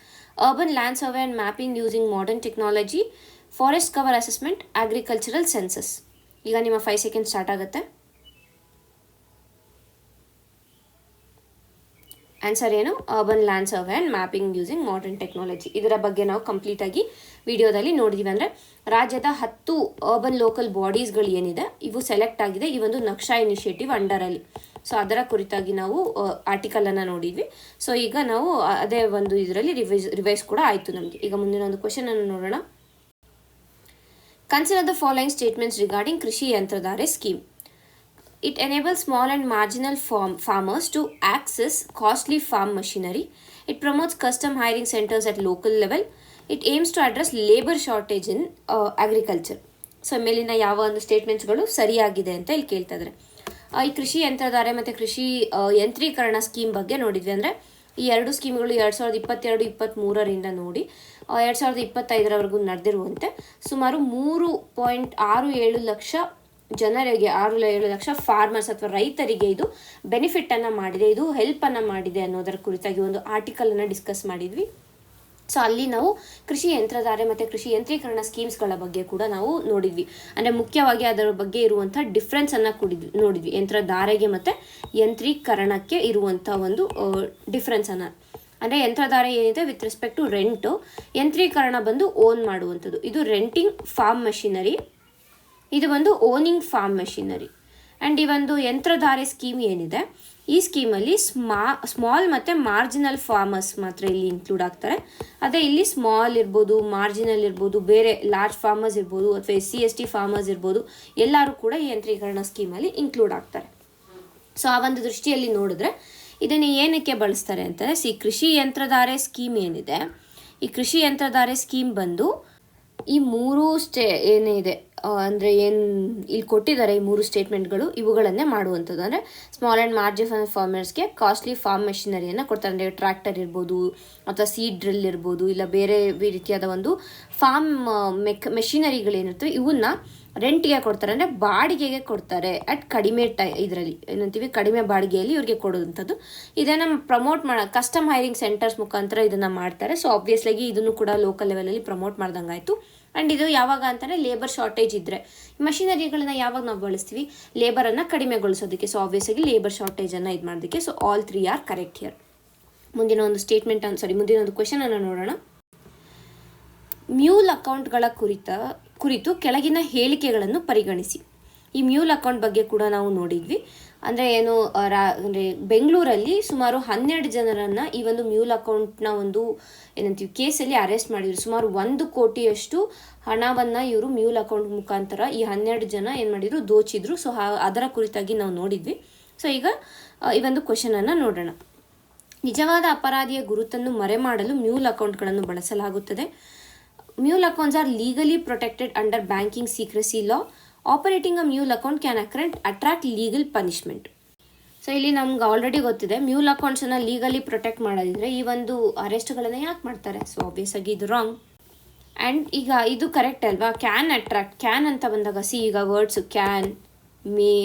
urban land survey and mapping using modern technology, forest cover assessment, agricultural census. ಈಗ ನಿಮ್ಮ 5 seconds ಸ್ಟಾರ್ಟ್ ಆಗುತ್ತೆ. ಆನ್ಸರ್ ಏನು? Urban land survey and mapping using modern technology. ಇದರ ಬಗ್ಗೆ ನಾವು ಕಂಪ್ಲೀಟಾಗಿ ವಿಡಿಯೋದಲ್ಲಿ ನೋಡಿದ್ದೀವಿ. ಅಂದರೆ ರಾಜ್ಯದ 10 ಅರ್ಬನ್ ಲೋಕಲ್ ಬಾಡೀಸ್ಗಳು ಏನಿದೆ ಇವು ಸೆಲೆಕ್ಟ್ ಆಗಿದೆ ಈ ಒಂದು ನಕ್ಷಾ ಇನಿಷಿಯೇಟಿವ್ ಅಂಡರಲ್ಲಿ. ಸೊ ಅದರ ಕುರಿತಾಗಿ ನಾವು ಆರ್ಟಿಕಲನ್ನು ನೋಡಿದ್ವಿ. ಸೊ ಈಗ ನಾವು ಅದೇ ಒಂದು ಇದರಲ್ಲಿ ರಿವೈಸ್ ಕೂಡ ಆಯಿತು ನಮಗೆ. ಈಗ ಮುಂದಿನ ಒಂದು ಕ್ವೆಶನನ್ನು ನೋಡೋಣ. Consider the following statements regarding ಕೃಷಿ ಯಂತ್ರಧಾರೆ scheme. It enables small and marginal farmers to access costly farm machinery. It promotes custom hiring centers at local level. It aims to address labor shortage in agriculture. So ಮೇಲಿನ ಯಾವ ಒಂದು ಸ್ಟೇಟ್ಮೆಂಟ್ಸ್ಗಳು ಸರಿಯಾಗಿದೆ ಅಂತ ಇಲ್ಲಿ ಕೇಳ್ತಾ ಇದ್ದಾರೆ. ಈ ಕೃಷಿ ಯಂತ್ರಧಾರೆ ಮತ್ತು ಕೃಷಿ ಯಂತ್ರೀಕರಣ ಸ್ಕೀಮ್ ಬಗ್ಗೆ ನೋಡಿದ್ವಿ. ಅಂದರೆ ಈ ಎರಡು ಸ್ಕೀಮ್ಗಳು 2022-23 ನೋಡಿ 2025 ನಡೆದಿರುವಂತೆ ಸುಮಾರು 3.67 ಲಕ್ಷ ಜನರಿಗೆ 6-7 ಲಕ್ಷ ಫಾರ್ಮರ್ಸ್ ಅಥವಾ ರೈತರಿಗೆ ಇದು ಬೆನಿಫಿಟನ್ನು ಮಾಡಿದೆ, ಇದು ಹೆಲ್ಪನ್ನು ಮಾಡಿದೆ ಅನ್ನೋದರ ಕುರಿತಾಗಿ ಒಂದು ಆರ್ಟಿಕಲನ್ನು ಡಿಸ್ಕಸ್ ಮಾಡಿದ್ವಿ. ಸೊ ಅಲ್ಲಿ ನಾವು ಕೃಷಿ ಯಂತ್ರಧಾರೆ ಮತ್ತು ಕೃಷಿ ಯಂತ್ರೀಕರಣ ಸ್ಕೀಮ್ಸ್ಗಳ ಬಗ್ಗೆ ಕೂಡ ನಾವು ನೋಡಿದ್ವಿ. ಅಂದರೆ ಮುಖ್ಯವಾಗಿ ಅದರ ಬಗ್ಗೆ ಇರುವಂಥ ಡಿಫ್ರೆನ್ಸನ್ನು ನೋಡಿದ್ವಿ. ಯಂತ್ರಧಾರೆಗೆ ಮತ್ತು ಯಂತ್ರೀಕರಣಕ್ಕೆ ಇರುವಂಥ ಒಂದು ಡಿಫ್ರೆನ್ಸನ್ನು. ಅಂದರೆ ಯಂತ್ರಧಾರೆ ಏನಿದೆ ವಿತ್ ರೆಸ್ಪೆಕ್ಟ್ ಟು ರೆಂಟು, ಯಂತ್ರೀಕರಣ ಬಂದು ಓನ್ ಮಾಡುವಂಥದ್ದು. ಇದು ರೆಂಟಿಂಗ್ ಫಾರ್ಮ್ ಮೆಷಿನರಿ, ಇದು ಒಂದು ಓನಿಂಗ್ ಫಾರ್ಮ್ ಮೆಷಿನರಿ. ಆ್ಯಂಡ್ ಈ ಒಂದು ಯಂತ್ರಧಾರೆ ಸ್ಕೀಮ್ ಏನಿದೆ ಈ ಸ್ಕೀಮಲ್ಲಿ ಸ್ಮಾಲ್ ಮತ್ತು ಮಾರ್ಜಿನಲ್ ಫಾರ್ಮರ್ಸ್ ಮಾತ್ರ ಇಲ್ಲಿ ಇನ್ಕ್ಲೂಡ್ ಆಗ್ತಾರೆ. ಅದೇ ಇಲ್ಲಿ ಸ್ಮಾಲ್ ಇರ್ಬೋದು, ಮಾರ್ಜಿನಲ್ ಇರ್ಬೋದು, ಬೇರೆ ಲಾರ್ಜ್ ಫಾರ್ಮರ್ಸ್ ಇರ್ಬೋದು ಅಥವಾ SC/ST ಫಾರ್ಮರ್ಸ್ ಇರ್ಬೋದು, ಎಲ್ಲರೂ ಕೂಡ ಈ ಯಂತ್ರೀಕರಣ ಸ್ಕೀಮಲ್ಲಿ ಇನ್ಕ್ಲೂಡ್ ಆಗ್ತಾರೆ. ಸೊ ಆ ಒಂದು ದೃಷ್ಟಿಯಲ್ಲಿ ನೋಡಿದ್ರೆ ಇದನ್ನು ಏನಕ್ಕೆ ಬಳಸ್ತಾರೆ ಅಂತಂದರೆ ಕೃಷಿ ಯಂತ್ರಧಾರೆ ಸ್ಕೀಮ್ ಏನಿದೆ ಈ ಕೃಷಿ ಯಂತ್ರಧಾರೆ ಸ್ಕೀಮ್ ಬಂದು ಈ 3 ಏನಿದೆ ಅಂದರೆ ಏನು ಇಲ್ಲಿ ಕೊಟ್ಟಿದ್ದಾರೆ ಈ 3 ಸ್ಟೇಟ್ಮೆಂಟ್ಗಳು ಇವುಗಳನ್ನೇ ಮಾಡುವಂಥದ್ದು. ಅಂದರೆ ಸ್ಮಾಲ್ ಆ್ಯಂಡ್ ಮಾರ್ಜಿನಲ್ ಫಾರ್ಮರ್ಸ್ಗೆ ಕಾಸ್ಟ್ಲಿ ಫಾರ್ಮ್ ಮೆಷಿನರಿಯನ್ನು ಕೊಡ್ತಾರೆ. ಅಂದರೆ ಟ್ರ್ಯಾಕ್ಟರ್ ಇರ್ಬೋದು ಅಥವಾ ಸೀಡ್ ಡ್ರಿಲ್ ಇರ್ಬೋದು, ಇಲ್ಲ ಬೇರೆ ರೀತಿಯಾದ ಒಂದು ಫಾರ್ಮ್ ಮೆಷಿನರಿಗಳೇನಿರ್ತವೆ ಇವನ್ನ ರೆಂಟಿಗೆ ಕೊಡ್ತಾರೆ, ಅಂದರೆ ಬಾಡಿಗೆಗೆ ಕೊಡ್ತಾರೆ ಅಟ್ ಕಡಿಮೆ ಇದರಲ್ಲಿ ಏನಂತೀವಿ ಕಡಿಮೆ ಬಾಡಿಗೆಯಲ್ಲಿ ಇವ್ರಿಗೆ ಕೊಡುವಂಥದ್ದು. ಇದನ್ನು ಪ್ರಮೋಟ್ ಕಸ್ಟಮ್ ಹೈರಿಂಗ್ ಸೆಂಟರ್ಸ್ ಮುಖಾಂತರ ಇದನ್ನು ಮಾಡ್ತಾರೆ. ಸೊ ಆಬ್ವಿಯಸ್ಲಾಗಿ ಇದನ್ನು ಕೂಡ ಲೋಕಲ್ ಲೆವೆಲಲ್ಲಿ ಪ್ರಮೋಟ್ ಮಾಡ್ದಂಗಾಯಿತು. ಆ್ಯಂಡ್ ಇದು ಯಾವಾಗ ಅಂತಂದರೆ ಲೇಬರ್ ಶಾರ್ಟೇಜ್ ಇದ್ದರೆ, ಮಷಿನರಿಗಳನ್ನ ಯಾವಾಗ ನಾವು ಬಳಸ್ತೀವಿ, ಲೇಬರನ್ನು ಕಡಿಮೆಗೊಳಿಸೋದಕ್ಕೆ. ಸೊ ಆಬ್ವಿಯಸ್ಸಾಗಿ ಲೇಬರ್ ಶಾರ್ಟೇಜನ್ನು ಇದು ಮಾಡೋದಕ್ಕೆ. So all 3 are correct here. ಮುಂದಿನ ಒಂದು ಮುಂದಿನ ಒಂದು ಕ್ವೆಶನನ್ನು ನೋಡೋಣ. ಮ್ಯೂಲ್ ಅಕೌಂಟ್ಗಳ ಕುರಿತು ಕೆಳಗಿನ ಹೇಳಿಕೆಗಳನ್ನು ಪರಿಗಣಿಸಿ. ಈ ಮ್ಯೂಲ್ ಅಕೌಂಟ್ ಬಗ್ಗೆ ಕೂಡ ನಾವು ನೋಡಿದ್ವಿ. ಅಂದರೆ ಏನು ಅಂದರೆ ಬೆಂಗಳೂರಲ್ಲಿ ಸುಮಾರು 12 ಜನರನ್ನು ಈ ಒಂದು ಮ್ಯೂಲ್ ಅಕೌಂಟ್ನ ಒಂದು ಏನಂತೀವಿ ಕೇಸಲ್ಲಿ ಅರೆಸ್ಟ್ ಮಾಡಿದ್ರು. ಸುಮಾರು 1 ಕೋಟಿಯಷ್ಟು ಹಣವನ್ನು ಇವರು ಮ್ಯೂಲ್ ಅಕೌಂಟ್ ಮುಖಾಂತರ ಈ 12 ಜನ ಏನು ಮಾಡಿದ್ರು, ದೋಚಿದ್ರು. ಸೊ ಅದರ ಕುರಿತಾಗಿ ನಾವು ನೋಡಿದ್ವಿ. ಸೊ ಈಗ ಈ ಒಂದು ಕ್ವೆಶನನ್ನು ನೋಡೋಣ. ನಿಜವಾದ ಅಪರಾಧಿಯ ಗುರುತನ್ನು ಮರೆಮಾಡಲು ಮ್ಯೂಲ್ ಅಕೌಂಟ್ಗಳನ್ನು ಬಳಸಲಾಗುತ್ತದೆ. Mule accounts are legally protected under banking secrecy law. Operating a mule account can attract legal punishment. So ಇಲ್ಲಿ ನಮ್ಗೆ ಆಲ್ರೆಡಿ ಗೊತ್ತಿದೆ, ಮ್ಯೂಲ್ ಅಕೌಂಟ್ಸನ್ನು ಲೀಗಲಿ ಪ್ರೊಟೆಕ್ಟ್ ಮಾಡೋದಿದ್ರೆ ಈ ಒಂದು ಅರೆಸ್ಟ್ಗಳನ್ನು ಯಾಕೆ ಮಾಡ್ತಾರೆ? ಸೊ ಆಬ್ವಿಯಸ್ ಆಗಿ ಇದು ರಾಂಗ್. ಆ್ಯಂಡ್ ಈಗ ಇದು ಕರೆಕ್ಟ್ ಅಲ್ವಾ? ಕ್ಯಾನ್ ಅಟ್ರಾಕ್ಟ್, ಕ್ಯಾನ್ ಅಂತ ಬಂದಾಗ ಈಗ ವರ್ಡ್ಸು ಕ್ಯಾನ್, ಮೇ,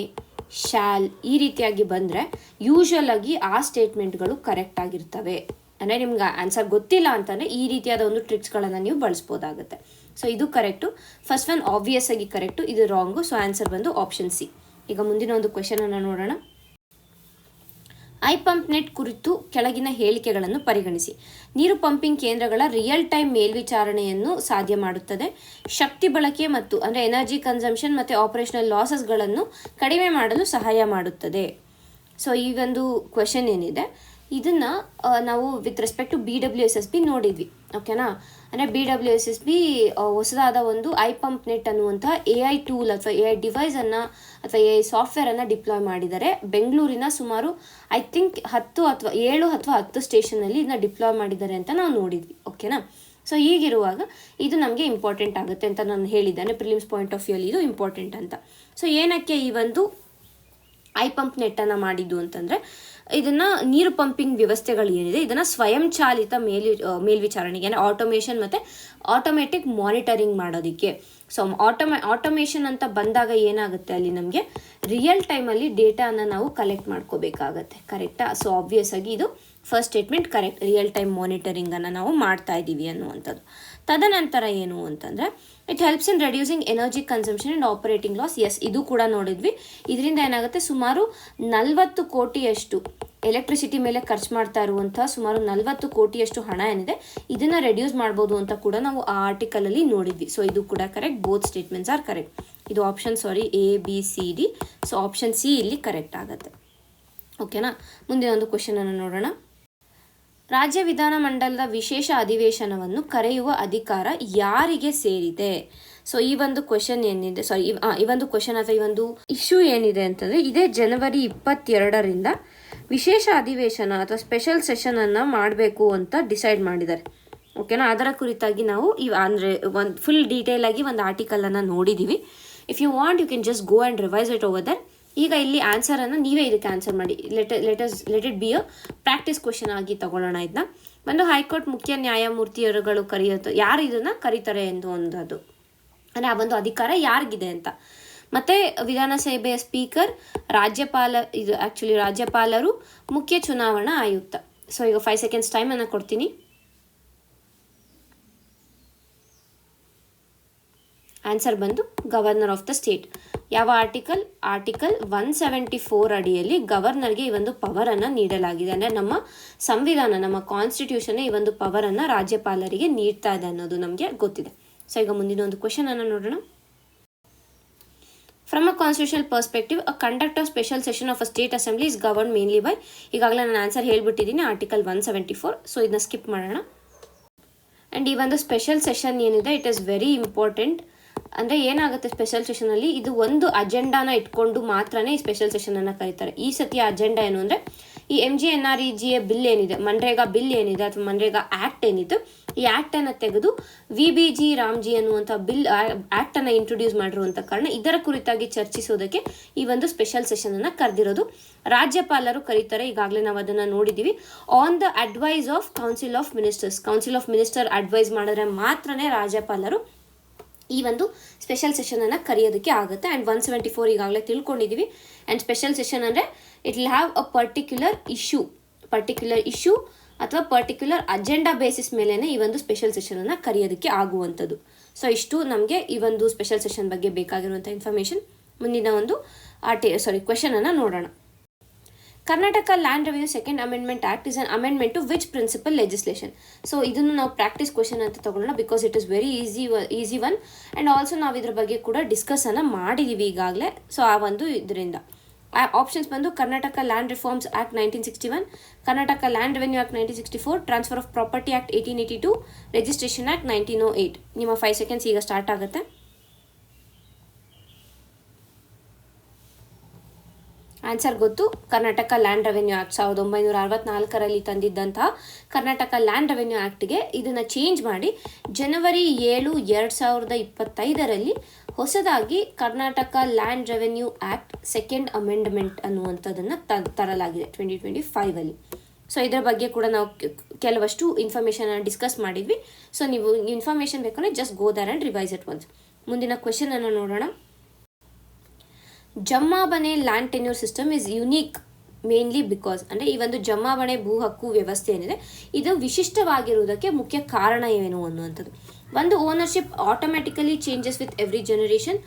ಶಾಲ್ ಈ ರೀತಿಯಾಗಿ ಬಂದರೆ ಯೂಶ್ವಲ್ ಆಗಿ ಆ ಸ್ಟೇಟ್ಮೆಂಟ್ಗಳು ಕರೆಕ್ಟ್ ಆಗಿರ್ತವೆ. ಅಂದರೆ ನಿಮ್ಗೆ ಆನ್ಸರ್ ಗೊತ್ತಿಲ್ಲ ಅಂತಂದರೆ ಈ ರೀತಿಯಾದ ಒಂದು ಟ್ರಿಕ್ಸ್ಗಳನ್ನು ನೀವು ಬಳಸ್ಬೋದಾಗುತ್ತೆ. ಸೊ ಇದು ಕರೆಕ್ಟು. ಫಸ್ಟ್ ಒನ್ ಆಬ್ವಿಯಸ್ ಆಗಿ ಕರೆಕ್ಟು, ಇದು ರಾಂಗು. ಸೊ ಆನ್ಸರ್ ಬಂದು ಆಪ್ಷನ್ ಸಿ. ಈಗ ಮುಂದಿನ ಒಂದು ಕ್ವೆಶನನ್ನು ನೋಡೋಣ. ಐಪಂಪ್ ನೆಟ್ ಕುರಿತು ಕೆಳಗಿನ ಹೇಳಿಕೆಗಳನ್ನು ಪರಿಗಣಿಸಿ. ನೀರು ಪಂಪಿಂಗ್ ಕೇಂದ್ರಗಳ ರಿಯಲ್ ಟೈಮ್ ಮೇಲ್ವಿಚಾರಣೆಯನ್ನು ಸಾಧ್ಯ ಮಾಡುತ್ತದೆ. ಶಕ್ತಿ ಬಳಕೆ ಮತ್ತು ಅಂದರೆ ಎನರ್ಜಿ ಕನ್ಸಂಪ್ಷನ್ ಮತ್ತು ಆಪರೇಷನಲ್ ಲಾಸಸ್ಗಳನ್ನು ಕಡಿಮೆ ಮಾಡಲು ಸಹಾಯ ಮಾಡುತ್ತದೆ. ಸೊ ಈ ಒಂದು ಕ್ವೆಶನ್ ಏನಿದೆ ಇದನ್ನು ನಾವು ವಿತ್ ರೆಸ್ಪೆಕ್ಟ್ ಟು BWSSB ನೋಡಿದ್ವಿ. ಓಕೆನಾ? ಅಂದರೆ BWSSB ಹೊಸದಾದ ಒಂದು ಐಪಂಪ್ ನೆಟ್ ಅನ್ನುವಂಥ AI ಟೂಲ್ ಅಥವಾ AI ಡಿವೈಸನ್ನು ಅಥವಾ AI ಸಾಫ್ಟ್ವೇರನ್ನು ಡಿಪ್ಲಾಯ್ ಮಾಡಿದ್ದಾರೆ. ಬೆಂಗಳೂರಿನ ಸುಮಾರು ಐ ಥಿಂಕ್ 7 ಅಥವಾ 10 ಸ್ಟೇಷನಲ್ಲಿ ಇದನ್ನ ಡಿಪ್ಲಾಯ್ ಮಾಡಿದ್ದಾರೆ ಅಂತ ನಾವು ನೋಡಿದ್ವಿ. ಓಕೆನಾ? ಸೊ ಹೀಗಿರುವಾಗ ಇದು ನಮಗೆ ಇಂಪಾರ್ಟೆಂಟ್ ಆಗುತ್ತೆ ಅಂತ ನಾನು ಹೇಳಿದ್ದೇನೆ. ಪ್ರಿಲಿಮ್ಸ್ ಪಾಯಿಂಟ್ ಆಫ್ ವ್ಯೂಲಿ ಇದು ಇಂಪಾರ್ಟೆಂಟ್ ಅಂತ. ಸೊ ಏನಕ್ಕೆ ಈ ಒಂದು ಐಪಂಪ್ ನೆಟ್ಟನ್ನು ಮಾಡಿದ್ದು ಅಂತಂದರೆ, ಇದನ್ನು ನೀರು ಪಂಪಿಂಗ್ ವ್ಯವಸ್ಥೆಗಳು ಏನಿದೆ ಇದನ್ನು ಸ್ವಯಂಚಾಲಿತ ಮೇಲ್ವಿಚಾರಣೆಗೆ ಅಂದರೆ ಆಟೋಮೇಷನ್ ಮತ್ತು ಆಟೋಮೆಟಿಕ್ ಮಾನಿಟರಿಂಗ್ ಮಾಡೋದಕ್ಕೆ. ಸೊ ಆಟೋಮೇಷನ್ ಅಂತ ಬಂದಾಗ ಏನಾಗುತ್ತೆ, ಅಲ್ಲಿ ನಮಗೆ ರಿಯಲ್ ಟೈಮಲ್ಲಿ ಡೇಟಾನ ನಾವು ಕಲೆಕ್ಟ್ ಮಾಡ್ಕೋಬೇಕಾಗತ್ತೆ. ಕರೆಕ್ಟಾ? ಸೊ ಆಬ್ವಿಯಸ್ ಆಗಿ ಇದು first statement correct. Real time ಮಾನಿಟರಿಂಗನ್ನು ನಾವು ಮಾಡ್ತಾ ಇದ್ದೀವಿ ಅನ್ನುವಂಥದ್ದು. ತದನಂತರ ಏನು ಅಂತಂದರೆ, it helps in reducing energy consumption and operating loss. Yes, ಇದು ಕೂಡ ನೋಡಿದ್ವಿ. ಇದರಿಂದ ಏನಾಗುತ್ತೆ, ಸುಮಾರು 40 ಕೋಟಿಯಷ್ಟು ಎಲೆಕ್ಟ್ರಿಸಿಟಿ ಮೇಲೆ ಖರ್ಚು ಮಾಡ್ತಾ ಇರುವಂಥ ಸುಮಾರು 40 ಕೋಟಿಯಷ್ಟು ಹಣ ಏನಿದೆ ಇದನ್ನು ರೆಡ್ಯೂಸ್ ಮಾಡ್ಬೋದು ಅಂತ ಕೂಡ ನಾವು ಆ ಆರ್ಟಿಕಲಲ್ಲಿ ನೋಡಿದ್ವಿ. ಸೊ ಇದು ಕೂಡ correct. Both statements are correct. ಇದು option ABCD. So option C ಇಲ್ಲಿ ಕರೆಕ್ಟ್ ಆಗುತ್ತೆ. ಓಕೆನಾ? ಮುಂದಿನ ಒಂದು ಕ್ವೆಶನನ್ನು ನೋಡೋಣ. ರಾಜ್ಯ ವಿಧಾನಮಂಡಲದ ವಿಶೇಷ ಅಧಿವೇಶನವನ್ನು ಕರೆಯುವ ಅಧಿಕಾರ ಯಾರಿಗೆ ಸೇರಿದೆ? ಸೊ ಈ ಒಂದು ಕ್ವೆಶನ್ ಏನಿದೆ, ಈ ಒಂದು ಕ್ವೆಶನ್ ಅಥವಾ ಈ ಒಂದು ಇಶ್ಯೂ ಏನಿದೆ ಅಂತಂದರೆ, ಇದೇ ಜನವರಿ 22ರಿಂದ ವಿಶೇಷ ಅಧಿವೇಶನ ಅಥವಾ ಸ್ಪೆಷಲ್ ಸೆಷನನ್ನು ಮಾಡಬೇಕು ಅಂತ ಡಿಸೈಡ್ ಮಾಡಿದ್ದಾರೆ. ಓಕೆನಾ? ಅದರ ಕುರಿತಾಗಿ ನಾವು ಅಂದರೆ ಒಂದು ಫುಲ್ ಡೀಟೇಲ್ ಆಗಿ ಒಂದು ಆರ್ಟಿಕಲನ್ನು ನೋಡಿದ್ದೀವಿ. If you want you can just go and revise it over there. ಈಗ ಇಲ್ಲಿ ಆನ್ಸರನ್ನು ನೀವೇ ಇದಕ್ಕೆ ಆನ್ಸರ್ ಮಾಡಿ. Let it be a practice question ಆಗಿ ತಗೊಳ್ಳೋಣ. ಇದನ್ನ ಒಂದು ಹೈಕೋರ್ಟ್ ಮುಖ್ಯ ನ್ಯಾಯಮೂರ್ತಿಯರುಗಳು ಯಾರು ಇದನ್ನು ಕರೀತಾರೆ ಎಂದು ಒಂದದು ಅಂದರೆ ಆ ಒಂದು ಅಧಿಕಾರ ಯಾರಿಗಿದೆ ಅಂತ. ಮತ್ತು ವಿಧಾನಸಭೆಯ ಸ್ಪೀಕರ್, ರಾಜ್ಯಪಾಲರು, ಮುಖ್ಯ ಚುನಾವಣಾ ಆಯುಕ್ತ. ಸೊ ಈಗ 5 ಸೆಕೆಂಡ್ಸ್ ಟೈಮನ್ನು ಕೊಡ್ತೀನಿ. ಆನ್ಸರ್ ಬಂದು ಗವರ್ನರ್ ಆಫ್ ದ ಸ್ಟೇಟ್. ಯಾವ ಆರ್ಟಿಕಲ್ 174 ಅಡಿಯಲ್ಲಿ ಗವರ್ನರ್ಗೆ ಈ ಒಂದು ಪವರನ್ನು ನೀಡಲಾಗಿದೆ. ಅಂದರೆ ನಮ್ಮ ಸಂವಿಧಾನ, ನಮ್ಮ ಕಾನ್ಸ್ಟಿಟ್ಯೂಷನ್ ಈ ಒಂದು ಪವರನ್ನು ರಾಜ್ಯಪಾಲರಿಗೆ ನೀಡ್ತಾ ಇದೆ ಅನ್ನೋದು ನಮಗೆ ಗೊತ್ತಿದೆ. ಸೊ ಈಗ ಮುಂದಿನ ಒಂದು ಕ್ವೆಶನನ್ನು ನೋಡೋಣ. From a constitutional perspective, a conduct of special session of a state assembly is govern mainly by. ಈಗಾಗಲೇ ನಾನು ಆನ್ಸರ್ ಹೇಳ್ಬಿಟ್ಟಿದ್ದೀನಿ, ಆರ್ಟಿಕಲ್ 174. ಸೊ ಇದನ್ನ ಸ್ಕಿಪ್ ಮಾಡೋಣ. ಆ್ಯಂಡ್ ಈ ಒಂದು ಸ್ಪೆಷಲ್ ಸೆಷನ್ ಏನಿದೆ ಇಟ್ ಈಸ್ ವೆರಿ ಇಂಪಾರ್ಟೆಂಟ್. ಅಂದರೆ ಏನಾಗುತ್ತೆ ಸ್ಪೆಷಲ್ ಸೆಷನಲ್ಲಿ, ಇದು ಒಂದು ಅಜೆಂಡಾನ ಇಟ್ಕೊಂಡು ಮಾತ್ರನೇ ಈ ಸ್ಪೆಷಲ್ ಸೆಷನನ್ನು ಕರೀತಾರೆ. ಈ ಸತಿಯ ಅಜೆಂಡಾ ಏನು ಅಂದರೆ ಈ MGNREGA ಬಿಲ್ ಏನಿದೆ, ಮನ್ರೇಗಾ ಬಿಲ್ ಏನಿದೆ ಅಥವಾ ಮನ್ರೇಗಾ ಆ್ಯಕ್ಟ್ ಏನಿತ್ತು, ಈ ಆ್ಯಕ್ಟನ್ನು ತೆಗೆದು VBG ರಾಮ್ಜಿ ಅನ್ನುವಂಥ ಬಿಲ್ ಆ್ಯಕ್ಟನ್ನು ಇಂಟ್ರೊಡ್ಯೂಸ್ ಮಾಡಿರುವಂಥ ಕಾರಣ ಇದರ ಕುರಿತಾಗಿ ಚರ್ಚಿಸೋದಕ್ಕೆ ಈ ಒಂದು ಸ್ಪೆಷಲ್ ಸೆಷನನ್ನು ಕರೆದಿರೋದು. ರಾಜ್ಯಪಾಲರು ಕರೀತಾರೆ, ಈಗಾಗಲೇ ನಾವು ಅದನ್ನು ನೋಡಿದ್ದೀವಿ. On the advice of council of ministers, council of minister advice ಮಾಡಿದ್ರೆ ಮಾತ್ರನೇ ರಾಜ್ಯಪಾಲರು ಈ ಒಂದು ಸ್ಪೆಷಲ್ ಸೆಷನನ್ನು ಕರೆಯೋದಕ್ಕೆ ಆಗುತ್ತೆ. ಆ್ಯಂಡ್ 174 ಈಗಾಗಲೇ ತಿಳ್ಕೊಂಡಿದ್ದೀವಿ. ಆ್ಯಂಡ್ ಸ್ಪೆಷಲ್ ಸೆಷನ್ ಅಂದರೆ it will have a particular issue ಅಥವಾ ಪರ್ಟಿಕ್ಯುಲರ್ ಅಜೆಂಡಾ ಬೇಸಿಸ್ ಮೇಲೇ ಈ ಒಂದು ಸ್ಪೆಷಲ್ ಸೆಷನನ್ನು ಕರೆಯೋದಕ್ಕೆ ಆಗುವಂಥದ್ದು. ಸೊ ಇಷ್ಟು ನಮಗೆ ಈ ಒಂದು ಸ್ಪೆಷಲ್ ಸೆಷನ್ ಬಗ್ಗೆ ಬೇಕಾಗಿರುವಂಥ ಇನ್ಫಾರ್ಮೇಷನ್. ಮುಂದಿನ ಒಂದು ಕ್ವೆಶನನ್ನು ನೋಡೋಣ. Karnataka land revenue second amendment act is an amendment to which principal legislation. So ಇದನ್ನು ನಾವು ಪ್ರಾಕ್ಟೀಸ್ ಕ್ವೆಶನ್ ಅಂತ ತಗೊಳ್ಳೋಣ, because it is very easy one. And also ನಾವು ಇದ್ರ ಬಗ್ಗೆ ಕೂಡ ಡಿಸ್ಕಸನ್ನು ಮಾಡಿದ್ದೀವಿ ಈಗಾಗಲೇ. ಸೊ ಆ ಒಂದು ಇದರಿಂದ ಆಪ್ಷನ್ಸ್ ಬಂದು Karnataka land reforms act 1961, Karnataka land revenue act 1964, transfer of property act 1882, registration act 1908. ನಿಮ್ಮ 5 ಸೆಕೆಂಡ್ಸ್ ಈಗ ಸ್ಟಾರ್ಟ್ ಆಗುತ್ತೆ. ಆನ್ಸರ್ ಗೊತ್ತು, ಕರ್ನಾಟಕ ಲ್ಯಾಂಡ್ ರೆವೆನ್ಯೂ ಆ್ಯಕ್ಟ್ 1964ರಲ್ಲಿ ತಂದಿದ್ದಂತಹ ಕರ್ನಾಟಕ ಲ್ಯಾಂಡ್ ರೆವೆನ್ಯೂ ಆ್ಯಕ್ಟ್ಗೆ ಇದನ್ನು ಚೇಂಜ್ ಮಾಡಿ ಜನವರಿ 7, 2025ರಲ್ಲಿ ಹೊಸದಾಗಿ Karnataka land revenue act second amendment ಅನ್ನುವಂಥದ್ದನ್ನು ತರಲಾಗಿದೆ 2025ಅಲ್ಲಿ. ಸೊ ಇದರ ಬಗ್ಗೆ ಕೂಡ ನಾವು ಕೆಲವಷ್ಟು ಇನ್ಫಾರ್ಮೇಷನ್ನ ಡಿಸ್ಕಸ್ ಮಾಡಿದ್ವಿ. ಸೊ ನೀವು ಇನ್ಫಾರ್ಮೇಷನ್ ಬೇಕಂದರೆ just go there and revise it once. ಮುಂದಿನ ಕ್ವೆಶನನ್ನು ನೋಡೋಣ. Jammabane land tenure system is unique mainly because, ಅಂದರೆ ಈ ಒಂದು ಜಮ್ಮಾಬನೆ ಭೂ ಹಕ್ಕು ವ್ಯವಸ್ಥೆ ಏನಿದೆ ಇದು ವಿಶಿಷ್ಟವಾಗಿರುವುದಕ್ಕೆ ಮುಖ್ಯ ಕಾರಣ ಏನು ಅನ್ನುವಂಥದ್ದು. ಒಂದು, ownership automatically changes with every generation,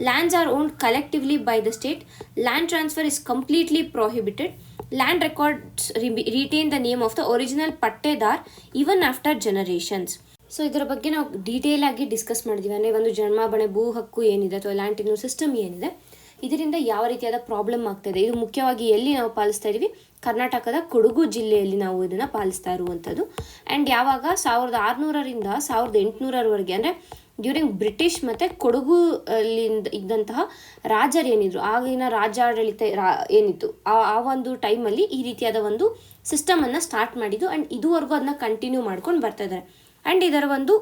lands are owned collectively by the state, land transfer is completely prohibited, land records retain the name of the original ಪಟ್ಟೇದಾರ್ ಈವನ್ ಆಫ್ಟರ್ ಜನರೇಷನ್ಸ್. ಸೊ ಇದರ ಬಗ್ಗೆ ನಾವು ಡೀಟೇಲ್ ಆಗಿ discuss ಮಾಡಿದ್ದೀವಿ. ಅಂದರೆ ಒಂದು ಜನ್ಮಾಬಣೆ ಭೂ ಹಕ್ಕು ಏನಿದೆ ಅಥವಾ ಲ್ಯಾಂಡ್ ಟೆನ್ಯೂರ್ ಸಿಸ್ಟಮ್ ಏನಿದೆ ಇದರಿಂದ ಯಾವ ರೀತಿಯಾದ ಪ್ರಾಬ್ಲಮ್ ಆಗ್ತಾಯಿದೆ, ಇದು ಮುಖ್ಯವಾಗಿ ಎಲ್ಲಿ ನಾವು ಪಾಲಿಸ್ತಾ ಇದ್ದೀವಿ, ಕರ್ನಾಟಕದ ಕೊಡಗು ಜಿಲ್ಲೆಯಲ್ಲಿ ನಾವು ಇದನ್ನು ಪಾಲಿಸ್ತಾ ಇರುವಂಥದ್ದು. ಆ್ಯಂಡ್ ಯಾವಾಗ 1600ರಿಂದ 1800ರವರೆಗೆ, ಅಂದರೆ ಡ್ಯೂರಿಂಗ್ ಬ್ರಿಟಿಷ್ ಮತ್ತು ಕೊಡಗು ಇದ್ದಂತಹ ರಾಜರು ಏನಿದ್ರು, ಆಗಿನ ರಾಜ್ಯಾಡಳಿತ ಏನಿತ್ತು ಆ ಒಂದು ಟೈಮಲ್ಲಿ ಈ ರೀತಿಯಾದ ಒಂದು ಸಿಸ್ಟಮನ್ನು ಸ್ಟಾರ್ಟ್ ಮಾಡಿದ್ದು. ಆ್ಯಂಡ್ ಇದುವರೆಗೂ ಅದನ್ನ ಕಂಟಿನ್ಯೂ ಮಾಡ್ಕೊಂಡು ಬರ್ತಾ ಇದ್ದಾರೆ. ಆ್ಯಂಡ್ ಇದರ ಒಂದು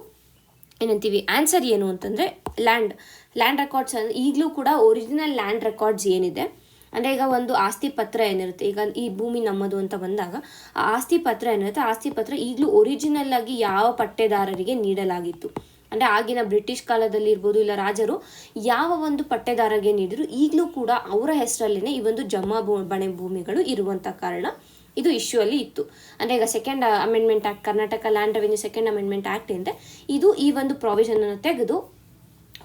ಏನಂತೀವಿ ಆನ್ಸರ್ ಏನು ಅಂತಂದರೆ ಲ್ಯಾಂಡ್ ರೆಕಾರ್ಡ್ಸ್ ಈಗಲೂ ಕೂಡ ಒರಿಜಿನಲ್ ಲ್ಯಾಂಡ್ ರೆಕಾರ್ಡ್ಸ್ ಏನಿದೆ, ಅಂದರೆ ಈಗ ಒಂದು ಆಸ್ತಿ ಪತ್ರ ಏನಿರುತ್ತೆ, ಈಗ ಈ ಭೂಮಿ ನಮ್ಮದು ಅಂತ ಬಂದಾಗ ಆ ಆಸ್ತಿ ಪತ್ರ ಏನಿರುತ್ತೆ, ಆಸ್ತಿ ಪತ್ರ ಈಗಲೂ ಒರಿಜಿನಲ್ ಆಗಿ ಯಾವ ಪಟ್ಟೆದಾರರಿಗೆ ನೀಡಲಾಗಿತ್ತು, ಅಂದರೆ ಆಗಿನ ಬ್ರಿಟಿಷ್ ಕಾಲದಲ್ಲಿ ಇರ್ಬೋದು ಇಲ್ಲ ರಾಜರು ಯಾವ ಒಂದು ಪಟ್ಟೆದಾರರಿಗೆ ನೀಡಿದ್ರು ಈಗಲೂ ಕೂಡ ಅವರ ಹೆಸರಲ್ಲೇ ಈ ಒಂದು ಜಮಾಬಣೆ ಭೂಮಿಗಳು ಇರುವಂಥ ಕಾರಣ ಇದು ಇಶ್ಯೂ ಅಲ್ಲಿ ಇತ್ತು. ಅಂದರೆ ಈಗ second amendment act, Karnataka land revenue second amendment act ಏನಿದೆ ಇದು ಈ ಒಂದು ಪ್ರಾವಿಷನನ್ನು ತೆಗೆದು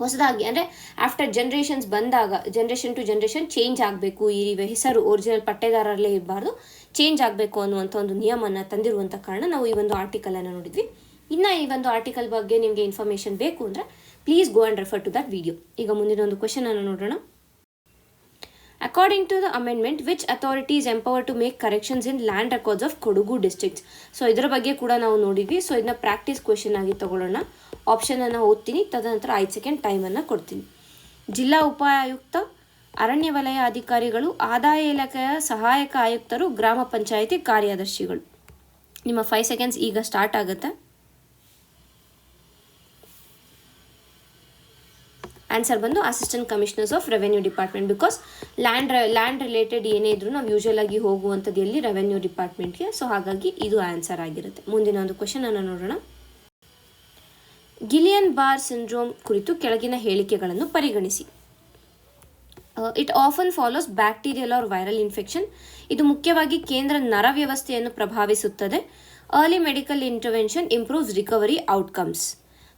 ಹೊಸದಾಗಿ, ಅಂದರೆ ಆಫ್ಟರ್ ಜನರೇಷನ್ಸ್ ಬಂದಾಗ ಜನರೇಷನ್ ಟು ಜನರೇಷನ್ ಚೇಂಜ್ ಆಗಬೇಕು, ಈ ಹೆಸರು ಒರಿಜಿನಲ್ ಪಟ್ಟೆದಾರರಲ್ಲೇ ಇರಬಾರ್ದು, ಚೇಂಜ್ ಆಗಬೇಕು ಅನ್ನುವಂಥ ಒಂದು ನಿಯಮನ ತಂದಿರುವಂಥ ಕಾರಣ ನಾವು ಈ ಒಂದು ಆರ್ಟಿಕಲನ್ನು ನೋಡಿದ್ವಿ. ಇನ್ನು ಈ ಒಂದು ಆರ್ಟಿಕಲ್ ಬಗ್ಗೆ ನಿಮಗೆ ಇನ್ಫಾರ್ಮೇಷನ್ ಬೇಕು ಅಂದರೆ please go and refer to that video. ಈಗ ಮುಂದಿನ ಒಂದು ಕ್ವೆಶನನ್ನು ನೋಡೋಣ. According to the amendment, which authority is empowered to make corrections in land records of Kodagu districts? So ಇದರ ಬಗ್ಗೆ ಕೂಡ ನಾವು ನೋಡಿದ್ವಿ. ಸೊ ಇದನ್ನ ಪ್ರಾಕ್ಟೀಸ್ ಕ್ವೆಶನ್ ಆಗಿ ತಗೊಳ್ಳೋಣ. ಆಪ್ಷನನ್ನು ಓದ್ತೀನಿ, ತದನಂತರ 5 ಸೆಕೆಂಡ್ ಟೈಮನ್ನು ಕೊಡ್ತೀನಿ. ಜಿಲ್ಲಾ ಉಪಾಯುಕ್ತ, ಅರಣ್ಯ ವಲಯ ಅಧಿಕಾರಿಗಳು, ಆದಾಯ ಇಲಾಖೆಯ ಸಹಾಯಕ ಆಯುಕ್ತರು, ಗ್ರಾಮ ಪಂಚಾಯಿತಿ ಕಾರ್ಯದರ್ಶಿಗಳು. ನಿಮ್ಮ 5 ಸೆಕೆಂಡ್ಸ್ ಈಗ ಸ್ಟಾರ್ಟ್ ಆಗುತ್ತೆ. ಆನ್ಸರ್ ಬಂದು assistant commissioners of revenue department. Because land related ಏನೇ ಇದ್ರೂ ನಾವು ಯೂಶುವಲ್ ಆಗಿ ಹೋಗುವಂಥದ್ದು ಎಲ್ಲಿ ರೆವೆನ್ಯೂ ಡಿಪಾರ್ಟ್ಮೆಂಟ್ಗೆ. ಸೊ ಹಾಗಾಗಿ ಇದು ಆನ್ಸರ್ ಆಗಿರುತ್ತೆ. ಮುಂದಿನ ಒಂದು ಕ್ವೆಶನ್ ಅನ್ನು ನೋಡೋಣ. ಗಿಲಿಯನ್ ಬಾರ್ ಸಿಂಡ್ರೋಮ್ ಕುರಿತು ಕೆಳಗಿನ ಹೇಳಿಕೆಗಳನ್ನು ಪರಿಗಣಿಸಿ. It often follows bacterial or viral infection. ಇದು ಮುಖ್ಯವಾಗಿ ಕೇಂದ್ರ ನರ ವ್ಯವಸ್ಥೆಯನ್ನು ಪ್ರಭಾವಿಸುತ್ತದೆ. Early medical intervention improves recovery outcomes.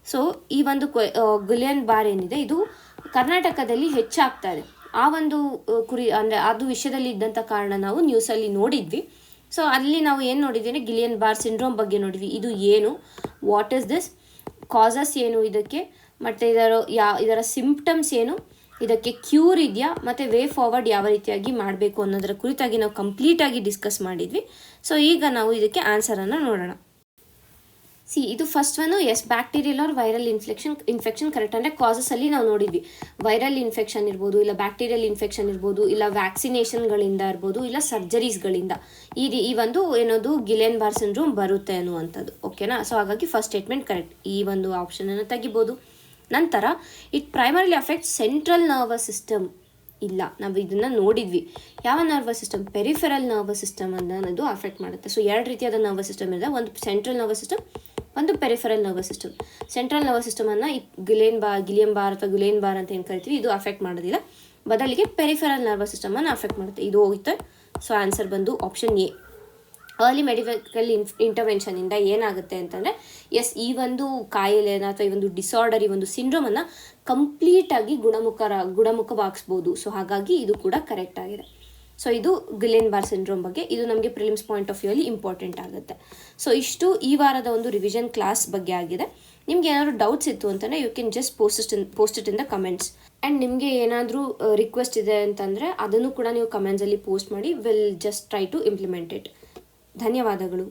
So ಈ ಒಂದು ಗಿಲಿಯನ್ ಬಾರ್ ಏನಿದೆ ಇದು ಕರ್ನಾಟಕದಲ್ಲಿ ಹೆಚ್ಚಾಗ್ತಾ ಇದೆ. ಆ ಒಂದು ಅಂದರೆ ಅದು ವಿಷಯದಲ್ಲಿ ಇದ್ದಂಥ ಕಾರಣ ನಾವು ನ್ಯೂಸಲ್ಲಿ ನೋಡಿದ್ವಿ. ಸೊ ಅಲ್ಲಿ ನಾವು ಏನು ನೋಡಿದ್ದೀವಿ, ಗಿಲಿಯನ್ ಬಾರ್ ಸಿಂಡ್ರೋಮ್ ಬಗ್ಗೆ ನೋಡಿದ್ವಿ. ಇದು ಏನು, ವಾಟ್ ಇಸ್ ದಿಸ್, ಕಾಸಸ್ ಏನು ಇದಕ್ಕೆ, ಮತ್ತು ಇದರ ಸಿಂಪ್ಟಮ್ಸ್ ಏನು, ಇದಕ್ಕೆ ಕ್ಯೂರ್ ಇದೆಯಾ, ಮತ್ತು ವೇ ಫಾರ್ವರ್ಡ್ ಯಾವ ರೀತಿಯಾಗಿ ಮಾಡಬೇಕು ಅನ್ನೋದರ ಕುರಿತಾಗಿ ನಾವು ಕಂಪ್ಲೀಟಾಗಿ ಡಿಸ್ಕಸ್ ಮಾಡಿದ್ವಿ. ಸೊ ಈಗ ನಾವು ಇದಕ್ಕೆ ಆನ್ಸರನ್ನು ನೋಡೋಣ. ಇದು first one yes bacterial or viral infection correct. ಅಂದರೆ ಕಾಸಸಲ್ಲಿ ನಾವು ನೋಡಿದ್ವಿ, ವೈರಲ್ ಇನ್ಫೆಕ್ಷನ್ ಇರ್ಬೋದು, ಇಲ್ಲ ಬ್ಯಾಕ್ಟೀರಿಯಲ್ ಇನ್ಫೆಕ್ಷನ್ ಇರ್ಬೋದು, ಇಲ್ಲ ವ್ಯಾಕ್ಸಿನೇಷನ್ಗಳಿಂದ ಇರ್ಬೋದು, ಇಲ್ಲ ಸರ್ಜರೀಸ್ಗಳಿಂದ ಈ ಒಂದು ಏನದು ಗಿಲೆನ್ ಬಾರ್ ಸಿಂಡ್ರೋಮ್ ಬರುತ್ತೆ ಅನ್ನುವಂಥದ್ದು. ಓಕೆನಾ. ಸೊ ಹಾಗಾಗಿ ಫಸ್ಟ್ ಸ್ಟೇಟ್ಮೆಂಟ್ ಕರೆಕ್ಟ್, ಈ ಒಂದು ಆಪ್ಷನನ್ನು ತೆಗಿಬೋದು. ನಂತರ it primarily affect central nervous system. ಇಲ್ಲ, ನಾವು ಇದನ್ನು ನೋಡಿದ್ವಿ. ಯಾವ nervous system? Peripheral nervous system ಅನ್ನೋದು ಅಫೆಕ್ಟ್ ಮಾಡುತ್ತೆ. ಸೊ ಎರಡು ರೀತಿಯಾದ ನರ್ವಸ್ ಸಿಸ್ಟಮ್ ಇದೆ, ಒಂದು ಸೆಂಟ್ರಲ್ ನರ್ವಸ್ ಸಿಸ್ಟಮ್, ಒಂದು peripheral nervous system. Central nervous ಸಿಸ್ಟಮನ್ನು ಈ ಗಿಲಿಯನ್ ಬಾರ್ ಅಥವಾ ಗುಲೇನ್ ಬಾರ್ ಅಂತ ಏನು ಕರಿತೀವಿ, ಇದು ಅಫೆಕ್ಟ್ ಮಾಡೋದಿಲ್ಲ. ಬದಲಿಗೆ ಪೆರಿಫೆರಲ್ ನರ್ವಸ್ ಸಿಸ್ಟಮನ್ನು ಅಫೆಕ್ಟ್ ಮಾಡುತ್ತೆ. ಇದು ಹೋಗುತ್ತೆ. ಸೊ ಆನ್ಸರ್ ಬಂದು ಆಪ್ಷನ್ ಎ. ಅರ್ಲಿ ಮೆಡಿಕಲ್ ಇಂಟರ್ವೆನ್ಷನಿಂದ ಏನಾಗುತ್ತೆ ಅಂತಂದರೆ, ಎಸ್, ಈ ಒಂದು ಕಾಯಿಲೆನ ಅಥವಾ ಈ ಒಂದು ಡಿಸಾರ್ಡರ್, ಈ ಒಂದು ಸಿಂಡ್ರೋಮನ್ನು ಕಂಪ್ಲೀಟಾಗಿ ಗುಣಮುಖವಾಗಿಸ್ಬೋದು. ಸೊ ಹಾಗಾಗಿ ಇದು ಕೂಡ ಕರೆಕ್ಟ್ ಆಗಿದೆ. ಸೊ ಇದು ಗಿಲೆನ್ ಬಾರ್ ಸಿಂಡ್ರೋಮ್ ಬಗ್ಗೆ. ಇದು ನಮಗೆ ಪ್ರಿಲಿಮ್ಸ್ ಪಾಯಿಂಟ್ ಆಫ್ ವ್ಯೂ ಅಲ್ಲಿ ಇಂಪಾರ್ಟೆಂಟ್ ಆಗುತ್ತೆ. ಸೊ ಇಷ್ಟು ಈ ವಾರದ ಒಂದು ರಿವಿಷನ್ ಕ್ಲಾಸ್ ಬಗ್ಗೆ ಆಗಿದೆ. ನಿಮ್ಗೆ ಏನಾದರೂ ಡೌಟ್ಸ್ ಇತ್ತು ಅಂತಂದರೆ you can just post it in the comments. And ನಿಮಗೆ ಏನಾದರೂ ರಿಕ್ವೆಸ್ಟ್ ಇದೆ ಅಂತಂದರೆ ಅದನ್ನು ಕೂಡ ನೀವು ಕಮೆಂಟ್ಸಲ್ಲಿ ಪೋಸ್ಟ್ ಮಾಡಿ. Will just try to implement it. ಧನ್ಯವಾದಗಳು.